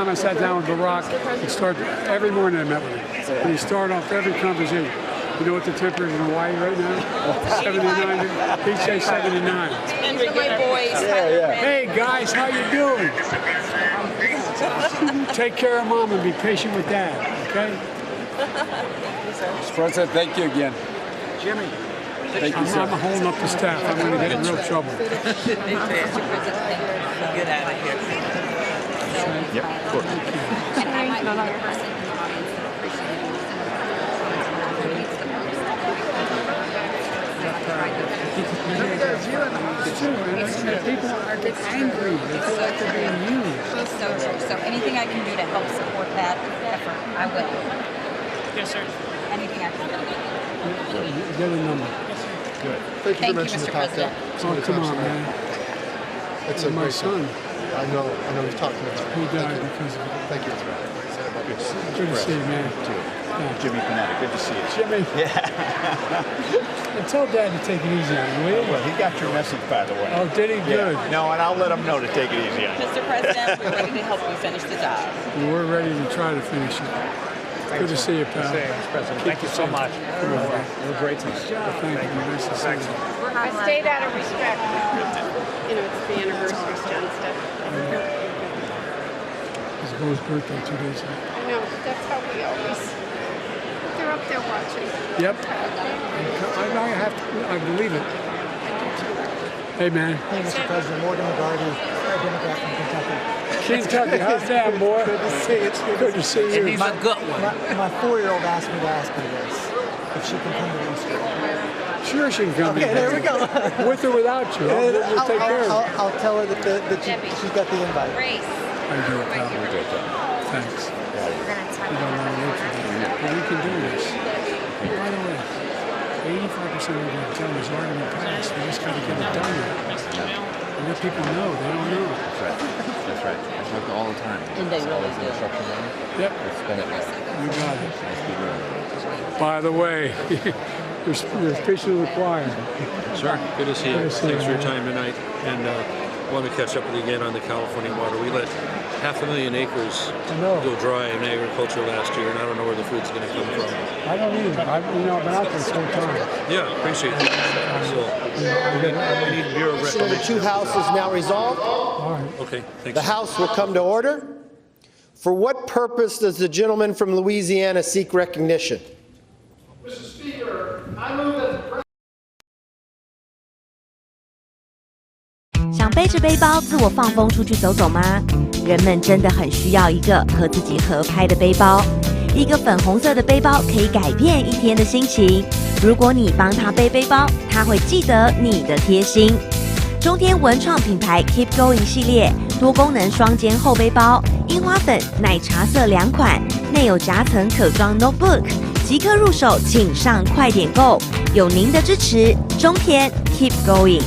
I sat down with Barack, he'd start every morning I met with him. And he started off every conversation. You know what the temperature is in Hawaii right now? 79. He'd say 79. And for my boys. Hey guys, how you doing? Take care of mom and be patient with dad, okay? Mr. President, thank you again. Jimmy. Thank you, sir. I'm holding up the staff. I'm going to get in real trouble. Get out of here. Yep, of course. And I might be the person in the audience that People are getting angry. They feel like they're being used. So true. So anything I can do to help support that effort, I will. Yes, sir. Anything I can do. Get a number. Good. Thank you for mentioning the top President. Oh, come on, man. It's my son. I know he's talking about it. He died because of it. Thank you. Good to see you, man. Jimmy Panetta, good to see you. Jimmy. Yeah. And tell Dad to take it easy on you, will you? Well, he got your message, by the way. Oh, did he? Good. No, and I'll let him know to take it easy on you. Mr. President, we're ready to help you finish the job. We're ready to try to finish it. Good to see you, pal. Mr. President, thank you so much. It was great to see you. Thank you. Nice to see you. I stayed out of respect. You know, it's the anniversary stuff. It's Bo's birthday 2 days ago. I know, that's how we always, they're up there watching. Yep. I believe it. Hey, man. Hey, Mr. President, Morgan McGarty, Democrat from Kentucky. Kentucky, how's that, boy? Good to see you. It's Good to see you. And he's a good one. My 4-year-old asked me to ask you this, if she can come to Easter. Sure she can come. Okay, there we go. With or without you. We'll take care of it. I'll tell her that she's got the invite. Grace. How you doing, pal? Thanks. We don't want to wait for that. But we can do this. By the way, 85% of the time is already been passed. We just got to get it done. And let people know. They don't know. That's right. That's right. I talk all the time. And they really do. Yep. You got it. By the way, you're speech to the choir. Sir, good to see you. Good to see Thanks you, for your man. time tonight. And I want to catch up with you again on the California water. We let 500,000 acres go dry in agriculture last year, and I don't know where the food's going to come from. I don't either. I've been out there this whole time. Yeah, appreciate that. So, we need Bureau of So the Reclamation. two houses now resolved. All right. Okay, thanks. The House will come to order. For what purpose does the gentleman from Louisiana seek recognition? Mr. Speaker, I move that the President 想背着背包自我放风出去走走吗？人们真的很需要一个和自己合拍的背包。一个粉红色的背包可以改变一天的心情。如果你帮他背背包，他会记得你的贴心。中天文创品牌 Keep Going 系列多功能双肩后背包，樱花粉、奶茶色2款，内有夹层可装 notebook， 即刻入手，请上快点购。有您的支持，中天 Keep Going。